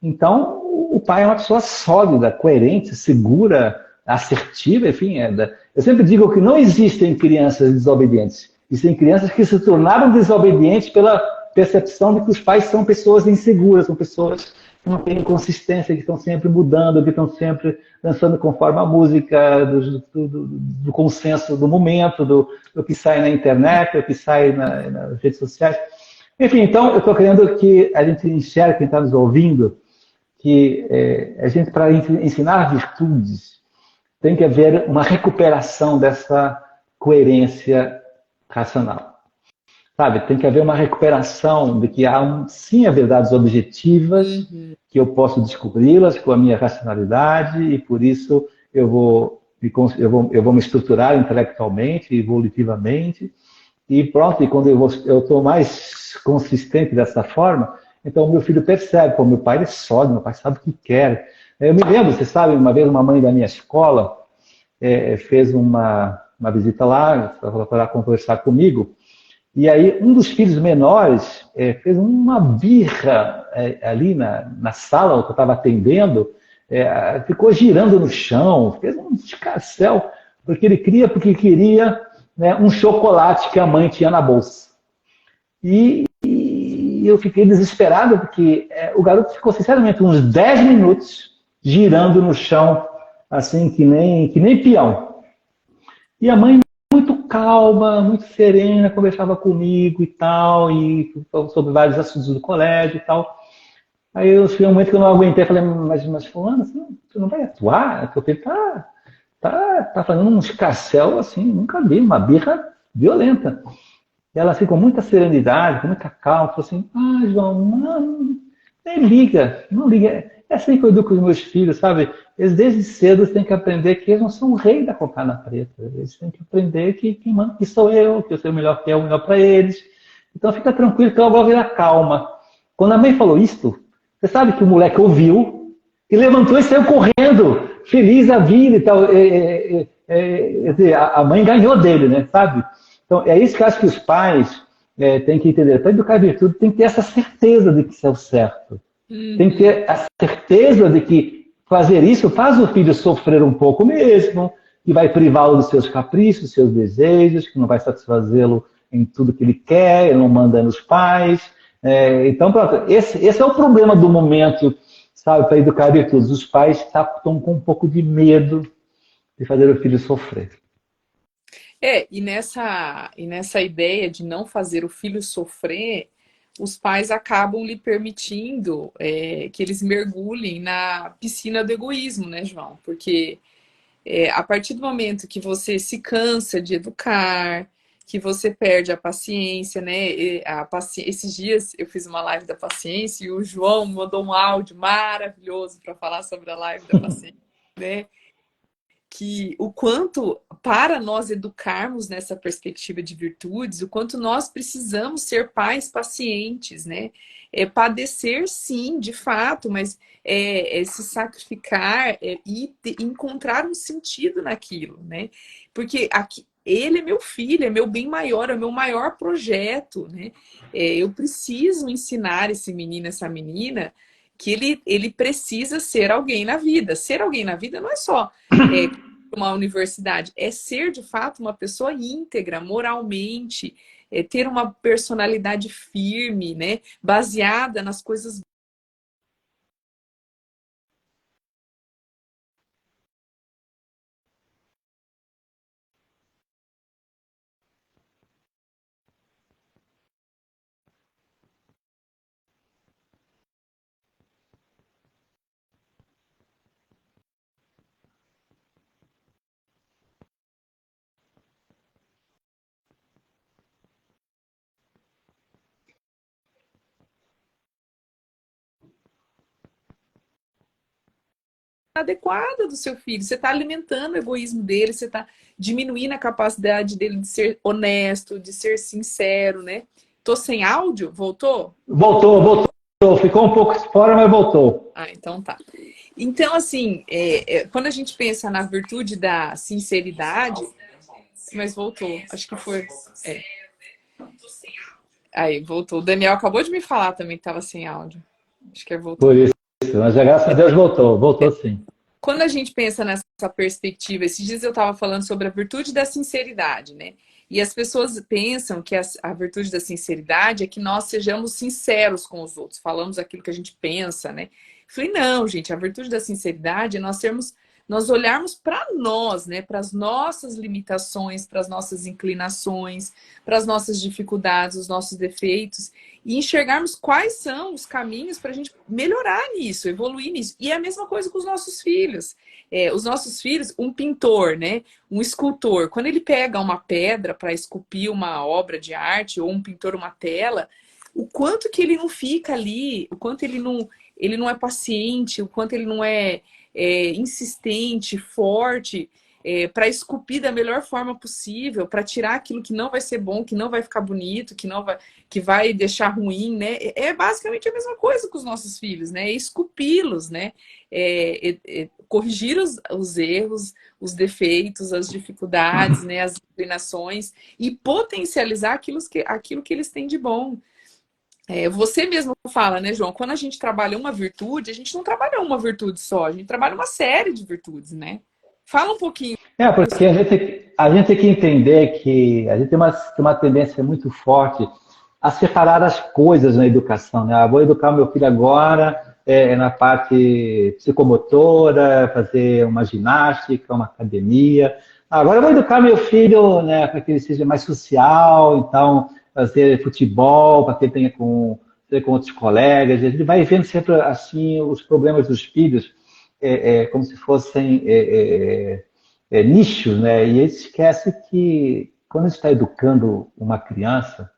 Então, o pai é uma pessoa sólida, coerente, segura, assertiva, enfim. Eu sempre digo que não existem crianças desobedientes. Existem crianças que se tornaram desobedientes pela percepção de que os pais são pessoas inseguras, são pessoas que não têm consistência, que estão sempre mudando, que estão sempre dançando conforme a música, do consenso do momento, do que sai na internet, do que sai nas redes sociais. Enfim, então, eu estou querendo que a gente enxergue, quem está nos ouvindo, que a gente, para ensinar virtudes, tem que haver uma recuperação dessa coerência racional. Sabe, tem que haver uma recuperação de que há, sim, verdades objetivas, que eu posso descobri-las com a minha racionalidade, e por isso eu vou me estruturar intelectualmente, evolutivamente, e pronto, e quando eu estou mais consistente dessa forma, então o meu filho percebe, pô, meu pai é sólido, meu pai sabe o que quer. Eu me lembro, você sabe, uma vez uma mãe da minha escola fez uma visita lá, para conversar comigo, e aí um dos filhos menores fez uma birra ali na sala que eu estava atendendo, ficou girando no chão, fez um escarcéu, porque queria, né, um chocolate que a mãe tinha na bolsa. E eu fiquei desesperado, porque o garoto ficou, sinceramente, uns 10 minutos girando no chão, assim, que nem peão. E a mãe, muito calma, muito serena, conversava comigo e tal, e sobre vários assuntos do colégio e tal. Aí eu cheguei um momento que eu não aguentei, falei, mas fulano, você não vai atuar? Teu filho tá fazendo um escarcéu, assim, nunca vi, uma birra violenta. E ela, assim, com muita serenidade, com muita calma, falou assim, João, não, nem liga, não liga. É assim que eu educo os meus filhos, sabe? Eles desde cedo têm que aprender que eles não são o rei da cocada preta. Eles têm que aprender que quem manda que sou eu, que eu sou o melhor que é o melhor para eles. Então fica tranquilo que eu vou virar calma. Quando a mãe falou isto, você sabe que o moleque ouviu e levantou e saiu correndo, feliz a vida e tal. A mãe ganhou dele, né? Sabe? Então é isso que eu acho que os pais tem que entender, para educar a virtude tem que ter essa certeza de que isso é o certo. Tem que ter a certeza de que fazer isso faz o filho sofrer um pouco mesmo, que vai privá-lo dos seus caprichos, dos seus desejos, que não vai satisfazê-lo em tudo que ele quer, ele não manda nos pais. Então, pronto, esse é o problema do momento, sabe, para educar a virtude. Os pais estão com um pouco de medo de fazer o filho sofrer. E nessa ideia de não fazer o filho sofrer, os pais acabam lhe permitindo que eles mergulhem na piscina do egoísmo, né, João? Porque a partir do momento que você se cansa de educar, que você perde a paciência, né? Esses dias eu fiz uma live da paciência e o João mandou um áudio maravilhoso para falar sobre a live da paciência, né? Que o quanto, para nós educarmos nessa perspectiva de virtudes, o quanto nós precisamos ser pais pacientes, né? Padecer, sim, de fato, mas se sacrificar e encontrar um sentido naquilo, né? Porque aqui, ele é meu filho, é meu bem maior, é o meu maior projeto, né? Eu preciso ensinar esse menino, essa menina, que ele precisa ser alguém na vida. Ser alguém na vida não é só uma universidade, é ser de fato uma pessoa íntegra, moralmente, ter uma personalidade firme, né, baseada nas coisas adequadas do seu filho. Você está alimentando o egoísmo dele, você está diminuindo a capacidade dele de ser honesto, de ser sincero, né? Tô sem áudio? Voltou? Voltou. Ficou um pouco fora, mas voltou. Ah, então tá. Então, assim, quando a gente pensa na virtude da sinceridade, mas voltou, acho que foi. Aí, voltou. O Daniel acabou de me falar também que estava sem áudio. Acho que voltou. Por isso. Mas graças a Deus voltou. Voltou sim. Quando a gente pensa nessa perspectiva, esses dias eu estava falando sobre a virtude da sinceridade, né? E as pessoas pensam que a virtude da sinceridade é que nós sejamos sinceros com os outros, falamos aquilo que a gente pensa, né? Falei, não, gente, a virtude da sinceridade é nós olharmos para nós, né? Para as nossas limitações, para as nossas inclinações, para as nossas dificuldades, os nossos defeitos, e enxergarmos quais são os caminhos para a gente melhorar nisso, evoluir nisso. E é a mesma coisa com os nossos filhos. Os nossos filhos, um pintor, né? Um escultor, quando ele pega uma pedra para esculpir uma obra de arte, ou um pintor uma tela, o quanto que ele não fica ali, o quanto ele não é paciente, o quanto ele não é insistente, forte, para esculpir da melhor forma possível, para tirar aquilo que não vai ser bom, que não vai ficar bonito, que vai deixar ruim, né? É basicamente a mesma coisa com os nossos filhos, né? Esculpi-los, né? Corrigir os erros, os defeitos, as dificuldades, né? As inclinações e potencializar aquilo que eles têm de bom. Você mesmo fala, né, João? Quando a gente trabalha uma virtude, a gente não trabalha uma virtude só, a gente trabalha uma série de virtudes, né? Fala um pouquinho. Porque a gente tem que entender que a gente tem uma tendência muito forte a separar as coisas na educação, né? Vou educar meu filho agora na parte psicomotora, fazer uma ginástica, uma academia. Agora eu vou educar meu filho, né, para que ele seja mais social, então fazer futebol, para que ele tenha com outros colegas. A gente vai vendo sempre assim os problemas dos filhos como se fossem nichos, né? E ele esquece que quando a gente está educando uma criança,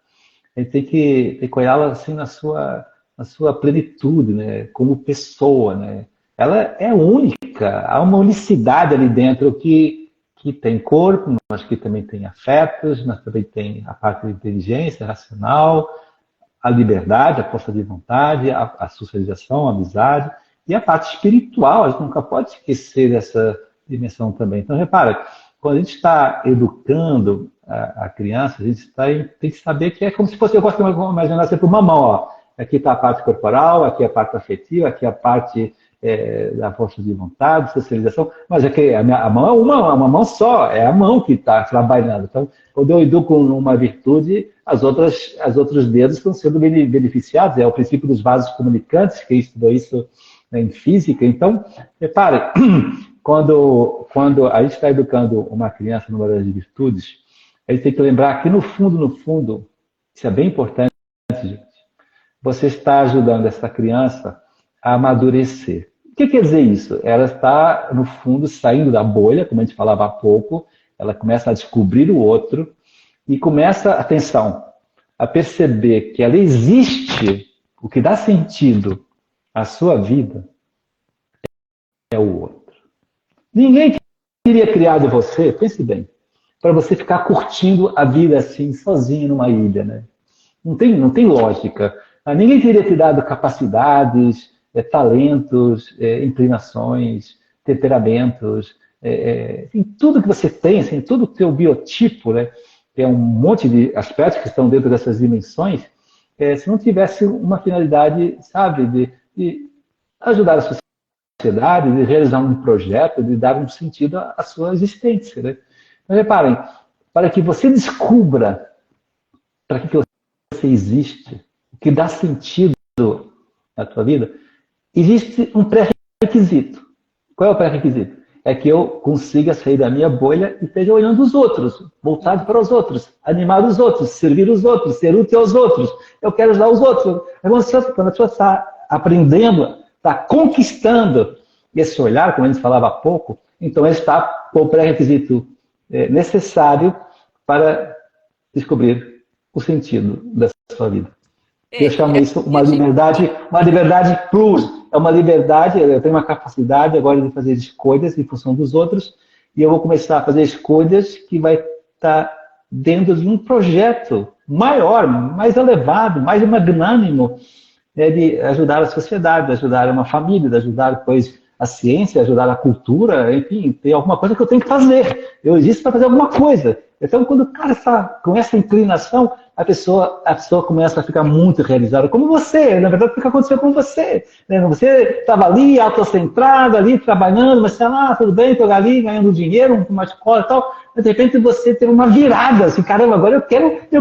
a gente tem que olhá-la assim na sua plenitude, né? Como pessoa, né? Ela é única, há uma unicidade ali dentro que tem corpo, mas que também tem afetos, mas também tem a parte de inteligência racional, a liberdade, a força de vontade, a socialização, a amizade e a parte espiritual. A gente nunca pode esquecer dessa dimensão também. Então, repara, quando a gente está educando, a criança, a gente tem que saber que é como se fosse, eu gosto de imaginar sempre uma mão, ó. Aqui está a parte corporal, aqui é a parte afetiva, aqui é a parte da força de vontade, socialização, mas é que a mão é uma mão só, é a mão que está trabalhando. Então, quando eu educo uma virtude, os outros dedos estão sendo beneficiados, é o princípio dos vasos comunicantes, que estudou isso em física. Então, repare, quando a gente está educando uma criança numa das virtudes, a gente tem que lembrar que no fundo, isso é bem importante, gente, você está ajudando essa criança a amadurecer. O que quer dizer isso? Ela está, no fundo, saindo da bolha, como a gente falava há pouco, ela começa a descobrir o outro e começa, atenção, a perceber que ela existe, o que dá sentido à sua vida é o outro. Ninguém teria criado você, pense bem, para você ficar curtindo a vida assim, sozinho numa ilha, né? Não tem lógica. Ninguém teria te dado capacidades, talentos, inclinações, temperamentos, enfim, tudo que você tem, assim, todo o teu biotipo, né? Tem um monte de aspectos que estão dentro dessas dimensões, se não tivesse uma finalidade, sabe, de ajudar a sociedade, de realizar um projeto, de dar um sentido à sua existência, né? Mas reparem, para que você descubra para que você existe, o que dá sentido na tua vida, existe um pré-requisito. Qual é o pré-requisito? É que eu consiga sair da minha bolha e esteja olhando os outros, voltado para os outros, animar os outros, servir os outros, ser útil aos outros. Eu quero ajudar os outros. Quando a pessoa está aprendendo, está conquistando esse olhar, como a gente falava há pouco, então ele está com o pré-requisito necessário para descobrir o sentido da sua vida. Eu chamo isso uma liberdade plus. É uma liberdade, eu tenho uma capacidade agora de fazer escolhas em função dos outros, e eu vou começar a fazer escolhas que vai estar dentro de um projeto maior, mais elevado, mais magnânimo, de ajudar a sociedade, de ajudar uma família, de ajudar depois a ciência, ajudar a cultura, enfim, tem alguma coisa que eu tenho que fazer. Eu existo para fazer alguma coisa. Então, quando o cara está com essa inclinação, a pessoa começa a ficar muito realizada, como você, na verdade, o que aconteceu com você? Você estava ali, autocentrado, ali, trabalhando, mas sei lá, tudo bem, estou ali, ganhando dinheiro, uma escola e tal, mas de repente você tem uma virada, assim, caramba, agora eu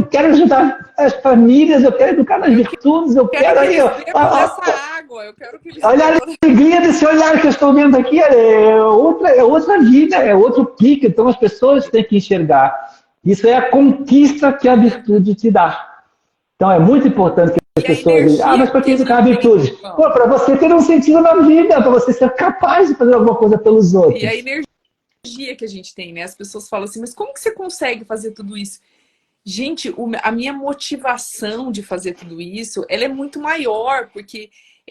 quero ajudar as famílias, eu quero educar nas virtudes, eu quero que aí, eles bebam dessa água, eu quero que eles olha bebam. a alegria desse olhar que eu estou vendo aqui, outra vida, é outro pique, então as pessoas têm que enxergar. Isso é a conquista que a virtude te dá. Então é muito importante que as E a pessoas digam, energia mas para que que a educar a gente tem, virtude? João. Pô, para você ter um sentido na vida, para você ser capaz de fazer alguma coisa pelos E a outros. energia que a gente tem, né? As pessoas falam assim, mas como que você consegue fazer tudo isso? Gente, a minha motivação de fazer tudo isso, ela é muito maior, porque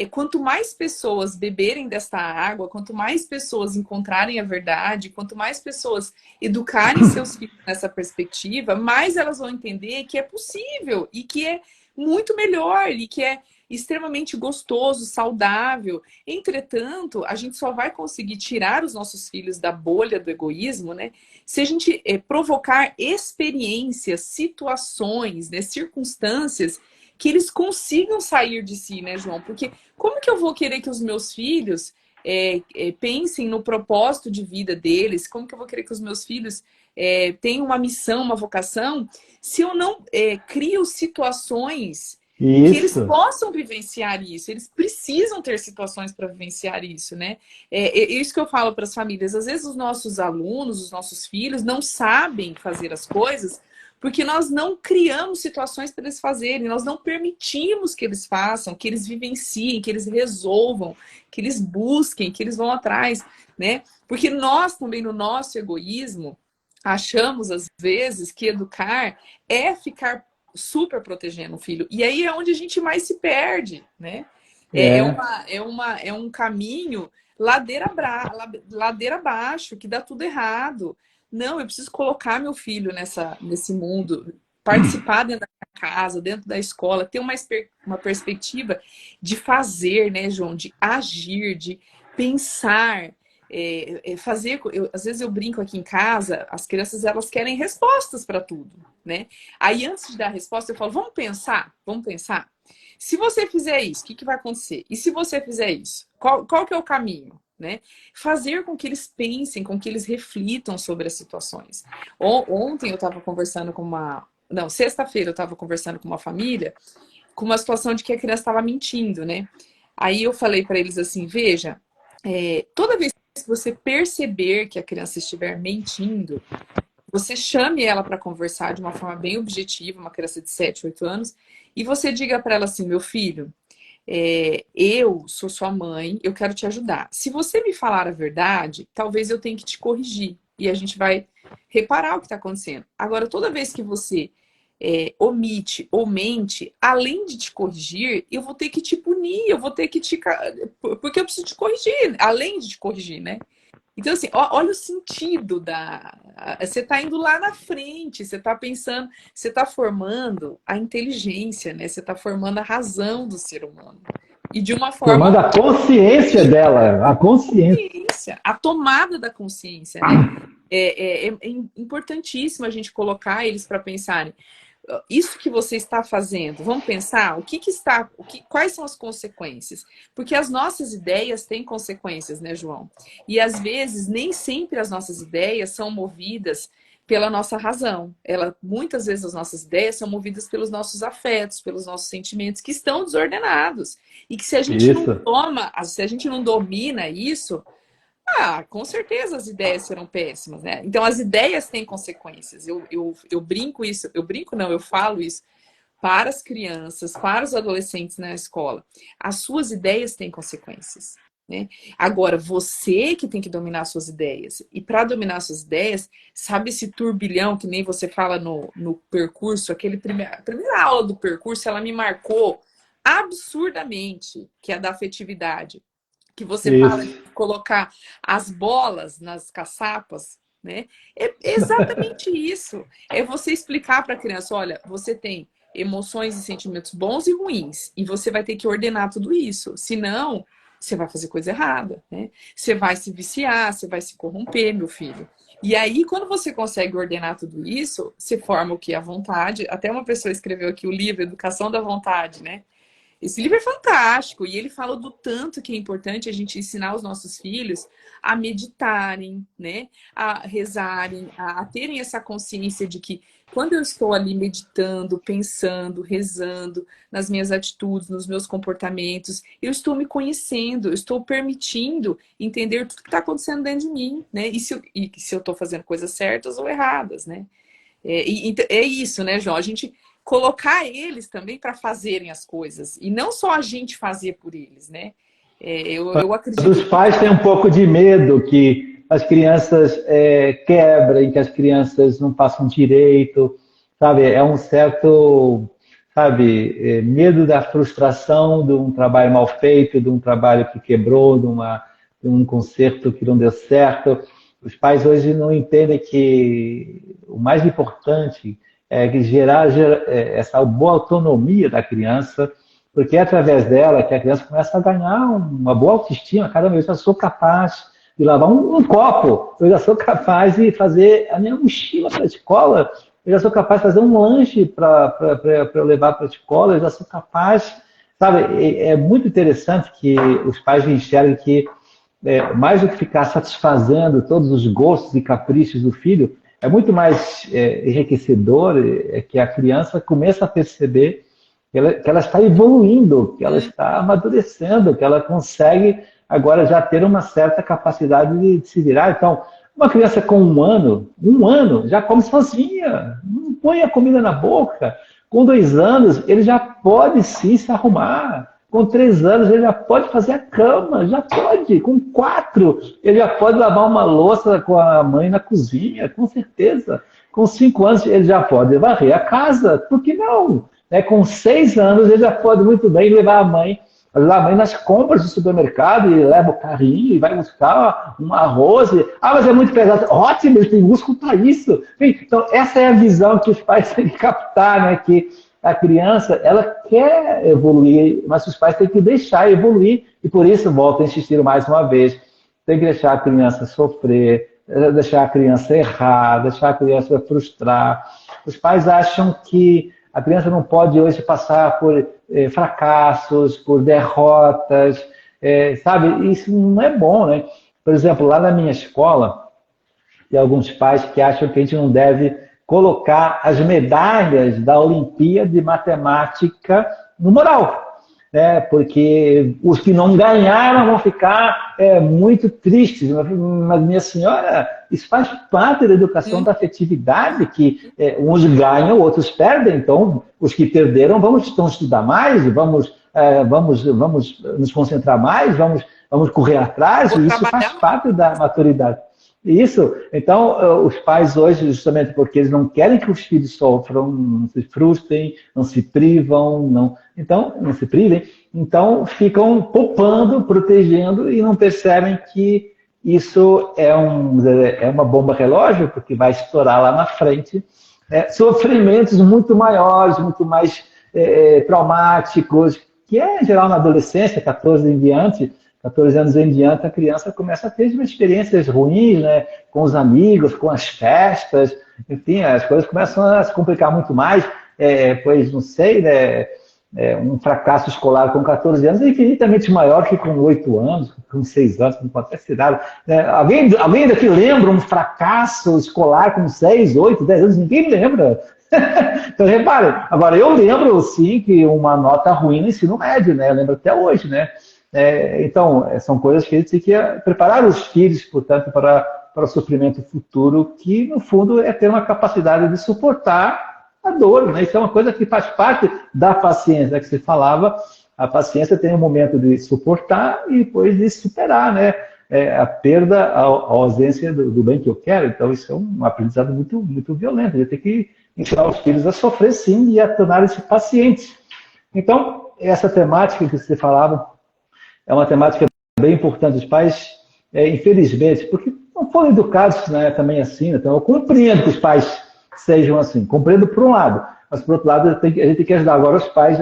quanto mais pessoas beberem desta água, quanto mais pessoas encontrarem a verdade, quanto mais pessoas educarem seus filhos nessa perspectiva, mais elas vão entender que é possível e que é muito melhor e que é extremamente gostoso, saudável. Entretanto, a gente só vai conseguir tirar os nossos filhos da bolha do egoísmo, né? Se a gente provocar experiências, situações, né, circunstâncias que eles consigam sair de si, né, João? Porque como que eu vou querer que os meus filhos pensem no propósito de vida deles? Como que eu vou querer que os meus filhos tenham uma missão, uma vocação, se eu não crio situações que eles Isso. possam vivenciar isso? Eles precisam ter situações para vivenciar isso, né? É isso que eu falo para as famílias. Às vezes os nossos alunos, os nossos filhos não sabem fazer as coisas porque nós não criamos situações para eles fazerem, nós não permitimos que eles façam, que eles vivenciem, que eles resolvam, que eles busquem, que eles vão atrás, né? Porque nós também, no nosso egoísmo, achamos às vezes que educar é ficar super protegendo o filho. E aí é onde a gente mais se perde, né? É um caminho ladeira abaixo, que dá tudo errado. Não, eu preciso colocar meu filho nesse mundo, participar dentro da casa, dentro da escola, ter uma perspectiva de fazer, né, João? De agir, de pensar. fazer... às vezes eu brinco aqui em casa, as crianças elas querem respostas para tudo, né? Aí antes de dar a resposta eu falo, vamos pensar, vamos pensar. Se você fizer isso, o que vai acontecer? E se você fizer isso, qual que é o caminho? Né? Fazer com que eles pensem, com que eles reflitam sobre as situações. Ontem eu estava conversando com uma... Não, sexta-feira eu estava conversando com uma família com uma situação de que a criança estava mentindo, né? Aí eu falei para eles assim, veja, toda vez que você perceber que a criança estiver mentindo, você chame ela para conversar de uma forma bem objetiva, uma criança de 7, 8 anos, e você diga para ela assim, meu filho, eu sou sua mãe, eu quero te ajudar. Se você me falar a verdade, talvez eu tenha que te corrigir. E a gente vai reparar o que está acontecendo. Agora, toda vez que você omite ou mente, além de te corrigir, eu vou ter que te punir, eu vou ter que te... Porque eu preciso te corrigir, além de te corrigir, né? Então, assim, olha o sentido da... Você está indo lá na frente, você está pensando, você está formando a inteligência, né? Você está formando a razão do ser humano. E de uma Formando forma... a consciência dela, a consciência. A tomada da consciência, né? É importantíssimo a gente colocar eles para pensarem. Isso que você está fazendo, vamos pensar quais são as consequências? Porque as nossas ideias têm consequências, né, João? E às vezes, nem sempre as nossas ideias são movidas pela nossa razão. Muitas vezes as nossas ideias são movidas pelos nossos afetos, pelos nossos sentimentos, que estão desordenados. E que se a gente não toma, se a gente não domina isso, com certeza as ideias serão péssimas, né? Então as ideias têm consequências. Eu brinco isso, eu brinco não, eu falo isso para as crianças, para os adolescentes na escola. As suas ideias têm consequências, né? Agora, você que tem que dominar suas ideias. E para dominar suas ideias, sabe esse turbilhão que nem você fala no percurso, a primeira aula do percurso, ela me marcou absurdamente, que é a da afetividade. Que você fala de colocar as bolas nas caçapas, né? É exatamente isso. É você explicar para a criança, olha, você tem emoções e sentimentos bons e ruins, e você vai ter que ordenar tudo isso. Senão, você vai fazer coisa errada, né? Você vai se viciar, você vai se corromper, meu filho. E aí, quando você consegue ordenar tudo isso, você forma o que? A vontade. Até uma pessoa escreveu aqui o livro Educação da Vontade, né? Esse livro é fantástico e ele fala do tanto que é importante a gente ensinar os nossos filhos a meditarem, né? A rezarem, a terem essa consciência de que quando eu estou ali meditando, pensando, rezando nas minhas atitudes, nos meus comportamentos, eu estou me conhecendo, eu estou permitindo entender tudo que está acontecendo dentro de mim, né? E se eu estou fazendo coisas certas ou erradas, né? É isso, né, João? A gente colocar eles também para fazerem as coisas. E não só a gente fazer por eles, né? Eu acredito... Os pais têm um pouco de medo que as crianças quebrem, que as crianças não passam direito, sabe? É um certo, sabe, medo da frustração de um trabalho mal feito, de um trabalho que quebrou, de um concerto que não deu certo. Os pais hoje não entendem que o mais importante gerar essa boa autonomia da criança, porque é através dela que a criança começa a ganhar uma boa autoestima. Caramba, eu já sou capaz de lavar um copo, eu já sou capaz de fazer a minha mochila para a escola, eu já sou capaz de fazer um lanche para eu levar para a escola, eu já sou capaz... Sabe, é muito interessante que os pais enxerguem que mais do que ficar satisfazendo todos os gostos e caprichos do filho, é muito mais enriquecedor que a criança começa a perceber que ela está evoluindo, que ela está amadurecendo, que ela consegue agora já ter uma certa capacidade de se virar. Então, uma criança com um ano já come sozinha, não põe a comida na boca. Com 2 anos, ele já pode sim se arrumar. Com 3 anos, ele já pode fazer a cama, já pode. Com 4, ele já pode lavar uma louça com a mãe na cozinha, com certeza. Com 5 anos, ele já pode varrer a casa, por que não? Com 6 anos, ele já pode muito bem levar a mãe nas compras do supermercado, e leva o carrinho e vai buscar um arroz. Mas é muito pesado. Ótimo, ele tem músculo para isso. Então, essa é a visão que os pais têm que captar, né? Que a criança, ela quer evoluir, mas os pais têm que deixar evoluir, e por isso, volto a insistir mais uma vez, tem que deixar a criança sofrer, deixar a criança errar, deixar a criança frustrar. Os pais acham que a criança não pode hoje passar por fracassos, por derrotas, sabe? Isso não é bom, né? Por exemplo, lá na minha escola, tem alguns pais que acham que a gente não deve colocar as medalhas da Olimpíada de Matemática no mural, né? Porque os que não ganharam vão ficar muito tristes. Mas, minha senhora, isso faz parte da educação da afetividade, que uns ganham, outros perdem. Então, os que perderam vamos estudar mais, vamos nos concentrar mais, vamos correr atrás, Vou e isso faz trabalhar. parte da maturidade. Isso. Então, os pais hoje, justamente porque eles não querem que os filhos sofram, não se frustrem, não se privam, não se privem, então ficam poupando, protegendo e não percebem que isso é uma bomba relógio, porque vai estourar lá na frente sofrimentos muito maiores, muito mais traumáticos, que é, em geral, na adolescência, 14 anos em diante, a criança começa a ter experiências ruins, né, com os amigos, com as festas, enfim, as coisas começam a se complicar muito mais, pois, não sei, né, um fracasso escolar com 14 anos é infinitamente maior que com 8 anos, com 6 anos, com qualquer cidade. Alguém daqui lembra um fracasso escolar com 6, 8, 10 anos? Ninguém lembra. Então, reparem, agora eu lembro, sim, que uma nota ruim no ensino médio, né? Eu lembro até hoje, né? Então, são coisas que a gente tem que preparar os filhos, portanto, para o sofrimento futuro, que, no fundo, é ter uma capacidade de suportar a dor, né? Isso é uma coisa que faz parte da paciência, que você falava. A paciência tem um momento de suportar e depois de superar, né? A perda, a ausência do bem que eu quero. Então, isso é um aprendizado muito, muito violento. A gente tem que ensinar os filhos a sofrer, sim, e a tornarem-se pacientes. Então, essa temática que você falava é uma temática bem importante. Os pais, infelizmente, porque não foram educados, né, também assim, né? Então eu compreendo que os pais sejam assim, compreendo por um lado, mas por outro lado a gente tem que ajudar agora os pais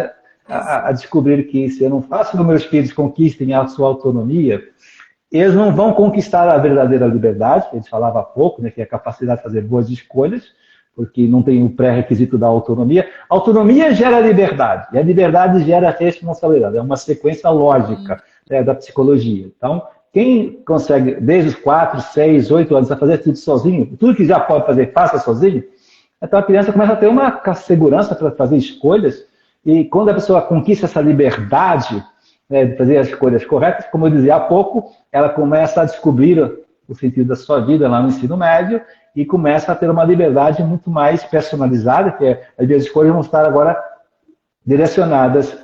a descobrir que se eu não faço que meus filhos conquistem a sua autonomia, eles não vão conquistar a verdadeira liberdade, que a gente falava há pouco, né, que é a capacidade de fazer boas escolhas, porque não tem o pré-requisito da autonomia. A autonomia gera liberdade, e a liberdade gera responsabilidade, é uma sequência lógica da psicologia. Então, quem consegue, desde os 4, 6, 8 anos, a fazer tudo sozinho, tudo que já pode fazer, faça sozinho, então a criança começa a ter uma segurança para fazer escolhas, e quando a pessoa conquista essa liberdade, né, de fazer as escolhas corretas, como eu dizia há pouco, ela começa a descobrir o sentido da sua vida lá no ensino médio e começa a ter uma liberdade muito mais personalizada, que as minhas escolhas vão estar agora direcionadas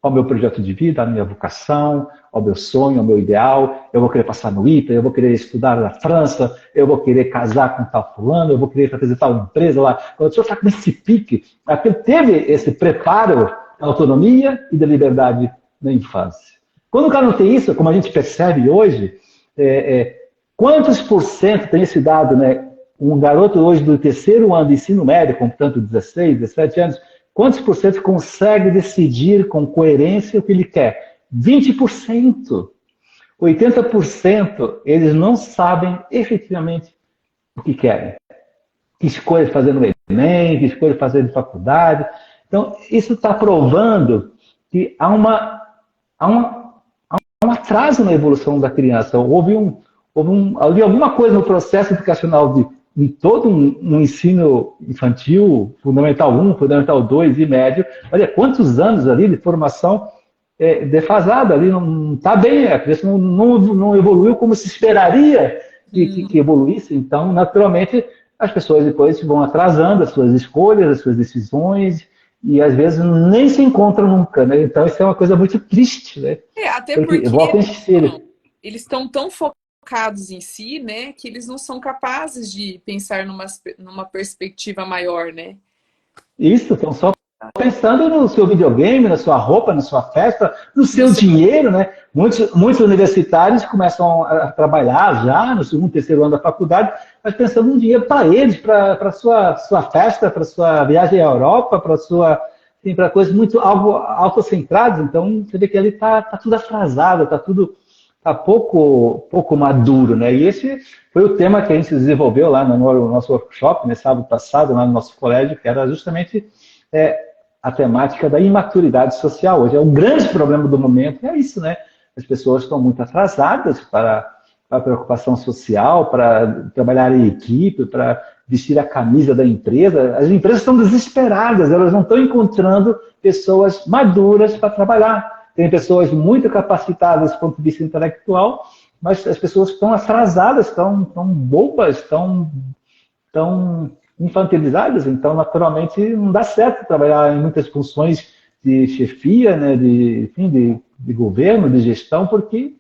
ao meu projeto de vida, à minha vocação, ao meu sonho, ao meu ideal. Eu vou querer passar no ITA, eu vou querer estudar na França, eu vou querer casar com tal fulano, eu vou querer fazer tal empresa lá. Quando a pessoa está com esse pique, porque teve esse preparo da autonomia e da liberdade na infância. Quando o cara não tem isso, como a gente percebe hoje, quantos por cento tem esse dado, né? Um garoto hoje do terceiro ano de ensino médio, com tanto 16, 17 anos, quantos por cento consegue decidir com coerência o que ele quer? 20%. 80% eles não sabem efetivamente o que querem. Que escolha fazer no Enem, que escolha fazer de faculdade. Então, isso está provando que há um atraso na evolução da criança. Houve alguma coisa no processo educacional de todo um ensino infantil, Fundamental 1, Fundamental 2 e médio. Olha, quantos anos ali de formação defasada ali, não está bem, a criança não evoluiu como se esperaria que evoluísse. Então, naturalmente, as pessoas depois vão atrasando as suas escolhas, as suas decisões, e às vezes nem se encontram nunca, né? Então, isso é uma coisa muito triste, né? Até porque volta a insistir. Eles estão tão focados em si, né, que eles não são capazes de pensar numa perspectiva maior, né? Isso, estão só pensando no seu videogame, na sua roupa, na sua festa, no seu dinheiro, né? Muitos universitários começam a trabalhar já no segundo, terceiro ano da faculdade, mas pensando no dinheiro para eles, para sua festa, para sua viagem à Europa, para coisas muito algo autocentradas. Então, você vê que ali está tudo atrasado, está pouco maduro, né? E esse foi o tema que a gente desenvolveu lá no nosso workshop, né, sábado passado, lá no nosso colégio, que era justamente a temática da imaturidade social. Hoje é um grande problema do momento, é isso, né? As pessoas estão muito atrasadas para a preocupação social, para trabalhar em equipe, para vestir a camisa da empresa. As empresas estão desesperadas, elas não estão encontrando pessoas maduras para trabalhar. Tem pessoas muito capacitadas do ponto de vista intelectual, mas as pessoas estão atrasadas, estão bobas, estão infantilizadas, então naturalmente não dá certo trabalhar em muitas funções de chefia, né, de governo, de gestão, porque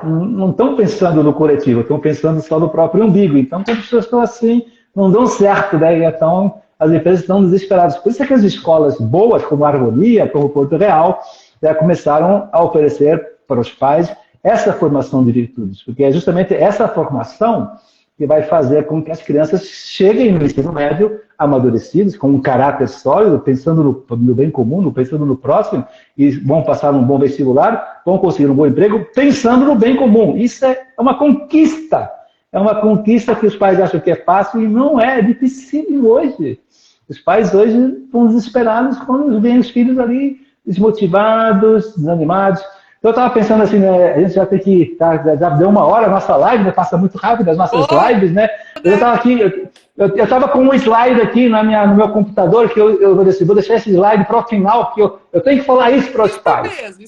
não estão pensando no coletivo, estão pensando só no próprio umbigo. Então, quando as pessoas estão assim, não dão certo, né? Então, as empresas estão desesperadas. Por isso é que as escolas boas, como a Harmonia, como Porto Real, já começaram a oferecer para os pais essa formação de virtudes, porque é justamente essa formação que vai fazer com que as crianças cheguem no ensino médio amadurecidos, com um caráter sólido, pensando no bem comum, pensando no próximo, e vão passar um bom vestibular, vão conseguir um bom emprego, pensando no bem comum. Isso é uma conquista. É uma conquista que os pais acham que é fácil e não é difícil hoje. Os pais hoje estão desesperados quando veem os filhos ali desmotivados, desanimados. Então, eu estava pensando assim, né, a gente já tem que, já deu uma hora a nossa live, né, passa muito rápido as nossas lives, né? Eu estava aqui, eu estava com um slide aqui no meu computador, que eu vou deixar esse slide para o final, que eu tenho que falar isso para os pais.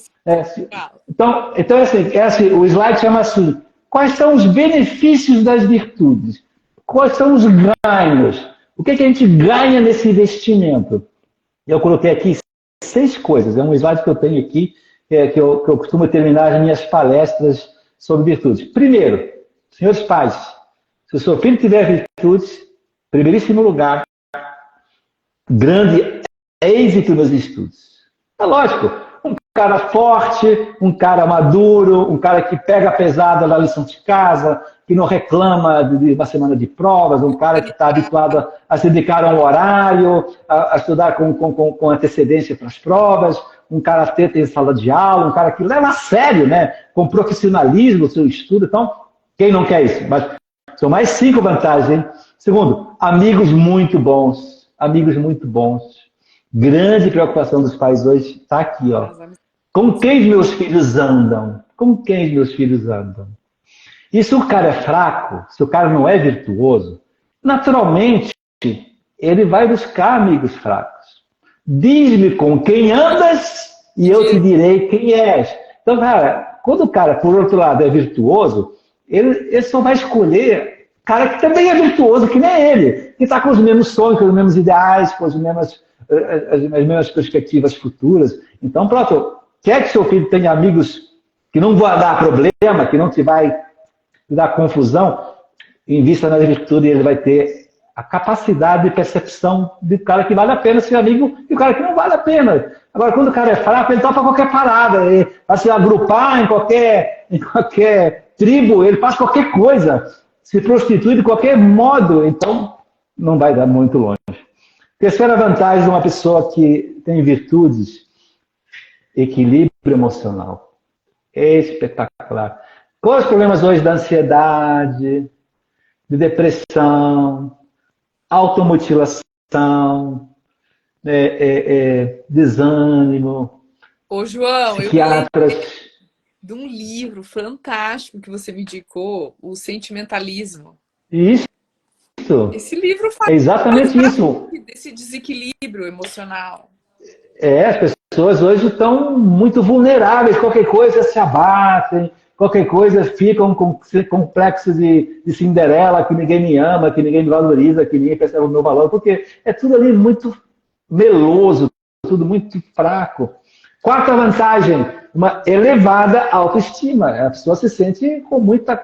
Então assim, o slide chama assim, quais são os benefícios das virtudes? Quais são os ganhos? O que a gente ganha nesse investimento? Eu coloquei aqui 6 coisas, é um slide que eu tenho aqui, que eu costumo terminar as minhas palestras sobre virtudes. Primeiro, senhores pais, se o seu filho tiver virtudes, primeiríssimo lugar, grande êxito nos estudos. É lógico, um cara forte, um cara maduro, um cara que pega pesado na lição de casa, que não reclama de uma semana de provas, um cara que está habituado a se dedicar a um horário, a estudar com antecedência para as provas, um cara atento em sala de aula, um cara que leva a sério, né, com profissionalismo o seu estudo. Então, quem não quer isso? Mas são mais 5 vantagens, hein? Segundo, amigos muito bons. Amigos muito bons. Grande preocupação dos pais hoje está aqui, ó. Com quem meus filhos andam? Com quem meus filhos andam? E se o cara é fraco, se o cara não é virtuoso, naturalmente ele vai buscar amigos fracos. Diz-me com quem andas e eu te direi quem és. Então, cara, quando o cara, por outro lado, é virtuoso, ele só vai escolher cara que também é virtuoso, que nem ele, que está com os mesmos sonhos, com os mesmos ideais, com as mesmas perspectivas futuras. Então, pronto, quer que seu filho tenha amigos que não vão dar problema, que não te vai dar confusão, invista na virtude e ele vai ter a capacidade de percepção do cara que vale a pena ser amigo e o cara que não vale a pena. Agora, quando o cara é fraco, ele topa qualquer parada, ele vai se agrupar em qualquer tribo, ele faz qualquer coisa, se prostitui de qualquer modo, então não vai dar muito longe. Terceira vantagem de uma pessoa que tem virtudes, equilíbrio emocional. É espetacular. Quais os problemas hoje da ansiedade, de depressão, automutilação, desânimo, Ô, João, psiquiatras. eu me lembrei de um livro fantástico que você me indicou, O Sentimentalismo. Isso. Esse livro É exatamente isso. desse desequilíbrio emocional. As pessoas hoje estão muito vulneráveis, qualquer coisa se abatem, qualquer coisa ficam com complexos de Cinderela, que ninguém me ama, que ninguém me valoriza, que ninguém percebe o meu valor, porque é tudo ali muito meloso, tudo muito fraco. Quarta vantagem, uma elevada autoestima. A pessoa se sente com muita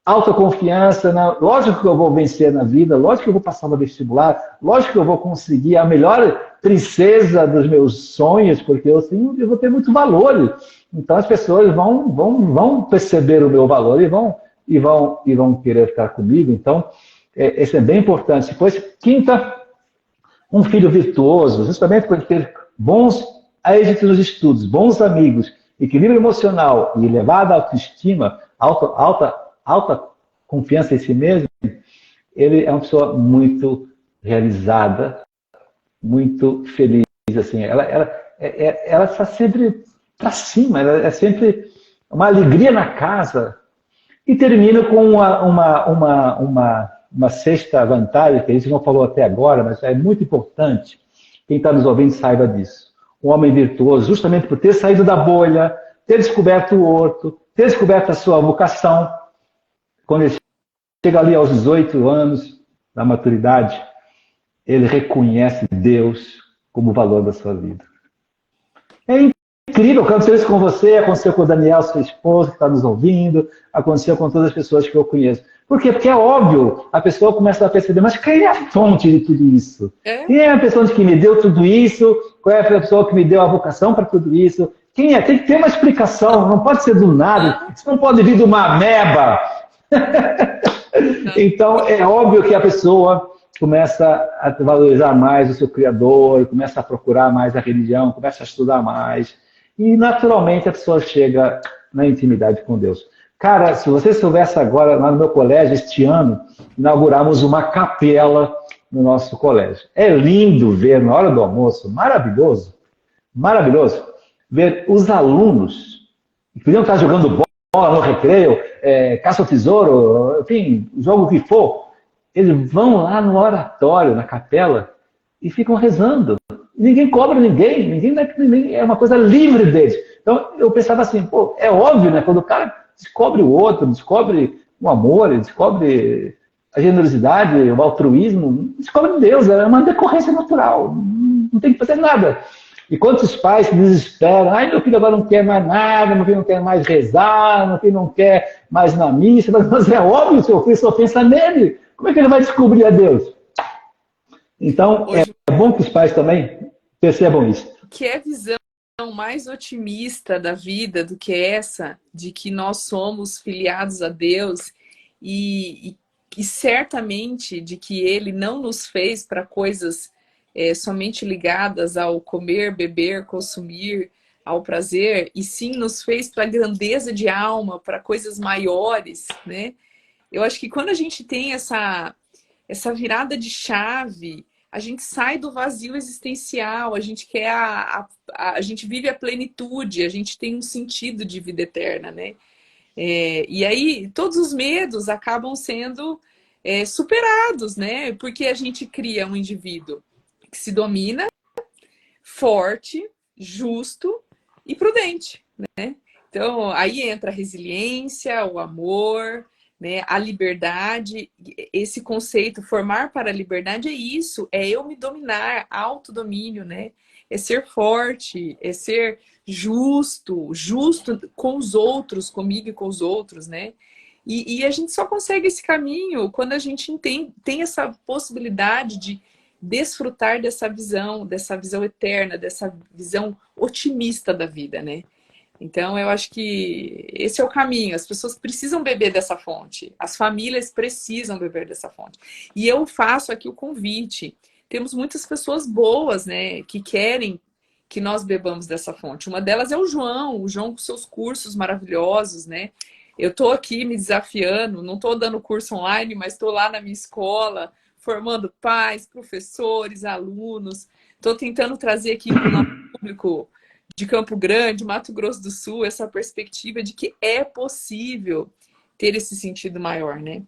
autoconfiança. Lógico que eu vou vencer na vida, lógico que eu vou passar no vestibular, lógico que eu vou conseguir a melhor princesa dos meus sonhos, porque eu vou ter muito valor. Então as pessoas vão perceber o meu valor e vão querer ficar comigo. Então, isso é bem importante. Depois, quinta, um filho virtuoso, justamente por ter bons êxitos nos estudos, bons amigos, equilíbrio emocional e elevada autoestima, alta confiança em si mesmo, ele é uma pessoa muito realizada, muito feliz. Assim, ela está sempre para cima, ela é sempre uma alegria na casa. E termino com uma sexta vantagem, que a gente não falou até agora, mas é muito importante. Quem está nos ouvindo saiba disso. Um homem virtuoso, justamente por ter saído da bolha, ter descoberto o outro, ter descoberto a sua vocação, quando ele chega ali aos 18 anos da maturidade, ele reconhece Deus como o valor da sua vida. É incrível, aconteceu isso com você, aconteceu com o Daniel, sua esposa, que está nos ouvindo, aconteceu com todas as pessoas que eu conheço. Por quê? Porque é óbvio, a pessoa começa a perceber, mas quem é a fonte de tudo isso? Quem é a pessoa que me deu tudo isso? Qual é a pessoa que me deu a vocação para tudo isso? Quem é? Tem que ter uma explicação, não pode ser do nada, isso não pode vir de uma ameba. Então, é óbvio que a pessoa começa a valorizar mais o seu Criador, começa a procurar mais a religião, começa a estudar mais. E, naturalmente, a pessoa chega na intimidade com Deus. Cara, se você soubesse agora, lá no meu colégio, este ano, inauguramos uma capela no nosso colégio. É lindo ver, na hora do almoço, maravilhoso, maravilhoso, ver os alunos que podiam estar jogando bola no recreio, caça ao tesouro, enfim, jogo que for, eles vão lá no oratório, na capela, e ficam rezando. Ninguém cobra ninguém, é uma coisa livre deles. Então, eu pensava assim, pô, é óbvio, né? Quando o cara descobre o outro, descobre o amor, descobre a generosidade, o altruísmo, descobre Deus, é uma decorrência natural, não tem que fazer nada. E quantos pais se desesperam, ai, meu filho agora não quer mais nada, meu filho não quer mais rezar, meu filho não quer mais na missa, mas é óbvio, seu filho só pensa nele, como é que ele vai descobrir a Deus? Então, é bom que os pais também percebam isso. Que é visão mais otimista da vida do que essa, de que nós somos filiados a Deus e certamente de que Ele não nos fez para coisas somente ligadas ao comer, beber, consumir, ao prazer, e sim nos fez para grandeza de alma, para coisas maiores, né? Eu acho que quando a gente tem essa virada de chave, a gente sai do vazio existencial, a gente quer a gente vive a plenitude, a gente tem um sentido de vida eterna, né? E aí todos os medos acabam sendo superados, né? Porque a gente cria um indivíduo que se domina, forte, justo e prudente, né? Então aí entra a resiliência, o amor, né, a liberdade, esse conceito, formar para a liberdade é isso, é eu me dominar, autodomínio, né? É ser forte, é ser justo com os outros, comigo e com os outros, né? E a gente só consegue esse caminho quando a gente tem essa possibilidade de desfrutar dessa visão eterna, dessa visão otimista da vida, né? Então, eu acho que esse é o caminho. As pessoas precisam beber dessa fonte. As famílias precisam beber dessa fonte. E eu faço aqui o convite. Temos muitas pessoas boas, né, que querem que nós bebamos dessa fonte. Uma delas é o João com seus cursos maravilhosos, né? Eu estou aqui me desafiando, não estou dando curso online, mas estou lá na minha escola, formando pais, professores, alunos. Estou tentando trazer aqui para o nosso público de Campo Grande, Mato Grosso do Sul, essa perspectiva de que é possível ter esse sentido maior, né?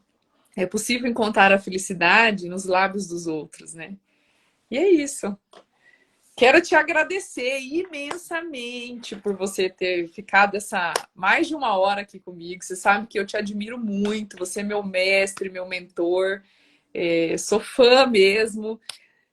É possível encontrar a felicidade nos lábios dos outros, né? E é isso. Quero te agradecer imensamente por você ter ficado mais de uma hora aqui comigo. Você sabe que eu te admiro muito, você é meu mestre, meu mentor, sou fã mesmo.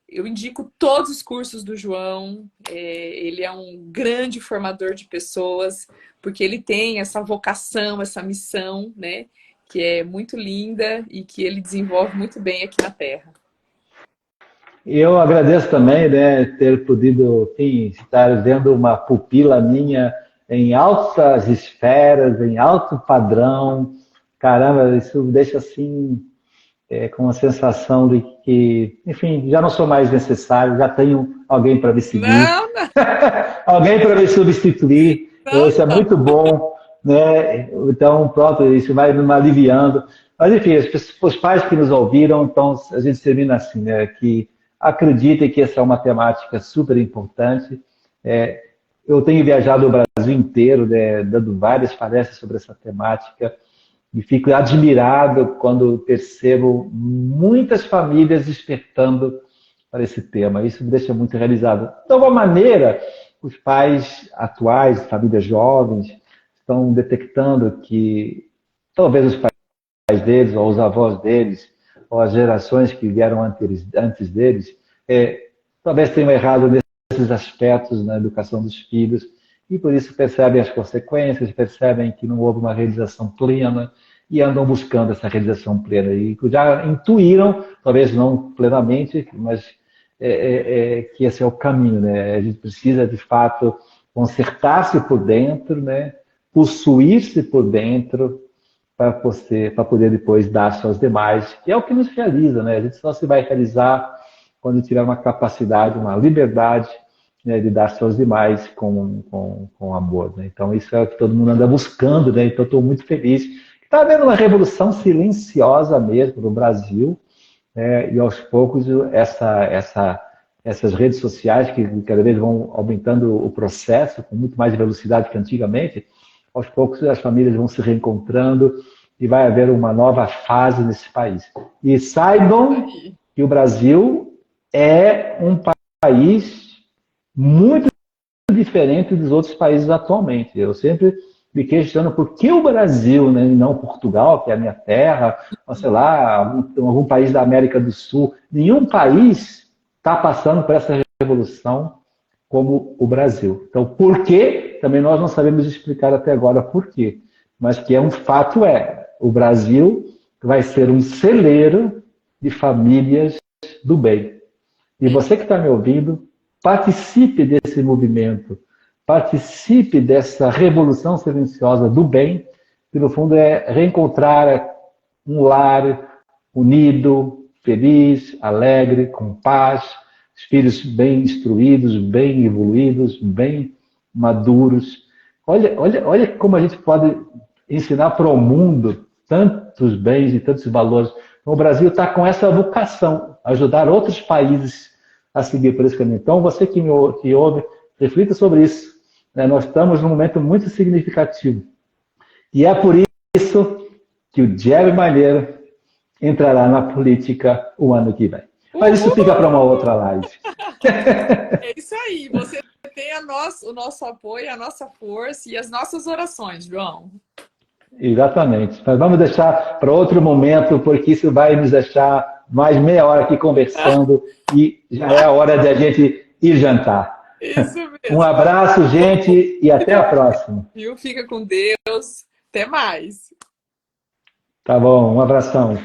Eu indico todos os cursos do João, ele é um grande formador de pessoas, porque ele tem essa vocação, essa missão, né, que é muito linda e que ele desenvolve muito bem aqui na Terra. Eu agradeço também, né, ter podido, enfim, estar vendo uma pupila minha em altas esferas, em alto padrão. Caramba, isso me deixa assim... com uma sensação de que, enfim, já não sou mais necessário, já tenho alguém para me seguir, Não. alguém para me substituir. Não, Isso é não. muito bom, né? Então, pronto, isso vai me aliviando. Mas, enfim, os pais que nos ouviram, então, a gente termina assim, né? Que acreditem que essa é uma temática super importante. É, eu tenho viajado o Brasil inteiro, né, dando várias palestras sobre essa temática, e fico admirado quando percebo muitas famílias despertando para esse tema. Isso me deixa muito realizado. De alguma maneira, os pais atuais, famílias jovens, estão detectando que talvez os pais deles, ou os avós deles, ou as gerações que vieram antes deles, talvez tenham errado nesses aspectos na educação dos filhos, e por isso percebem as consequências, percebem que não houve uma realização plena, e andam buscando essa realização plena. E já intuíram, talvez não plenamente, mas que esse é o caminho, né? A gente precisa, de fato, consertar-se por dentro, né? Possuir-se por dentro, para poder depois dar-se aos demais, que é o que nos realiza, né? A gente só se vai realizar quando tiver uma capacidade, uma liberdade, né, de dar-se aos demais com amor, né? Então, isso é o que todo mundo anda buscando, né? Então, estou muito feliz. Está havendo uma revolução silenciosa mesmo no Brasil, né? E aos poucos essas redes sociais que cada vez vão aumentando o processo com muito mais velocidade que antigamente, aos poucos as famílias vão se reencontrando e vai haver uma nova fase nesse país. E saibam Aí. que o Brasil é um país muito diferente dos outros países atualmente. Eu sempre me questiono por que o Brasil, né, e não Portugal, que é a minha terra, ou sei lá, algum país da América do Sul. Nenhum país está passando por essa revolução como o Brasil. Então, por quê? Também nós não sabemos explicar até agora por quê. Mas que é um fato o Brasil vai ser um celeiro de famílias do bem. E É você isso que aí. está me ouvindo, participe desse movimento, participe dessa revolução silenciosa do bem, que no fundo é reencontrar um lar unido, feliz, alegre, com paz, os filhos bem instruídos, bem evoluídos, bem maduros. Olha como a gente pode ensinar para o mundo tantos bens e tantos valores. Então, o Brasil está com essa vocação, ajudar outros países a seguir por esse caminho. Então, você que ouve, reflita sobre isso. Né? Nós estamos num momento muito significativo. E é por isso que o Diego Malheiro entrará na política o ano que vem. Mas isso fica para uma outra Uhul! live. É isso aí. Você tem o nosso apoio, a nossa força e as nossas orações, João. Exatamente. Mas vamos deixar para outro momento, porque isso vai nos deixar mais meia hora aqui conversando e já é a hora de a gente ir jantar. Isso Um mesmo. abraço, gente, e até a Fica, próxima. viu? Fica com Deus. Até mais. Tá bom, um abração.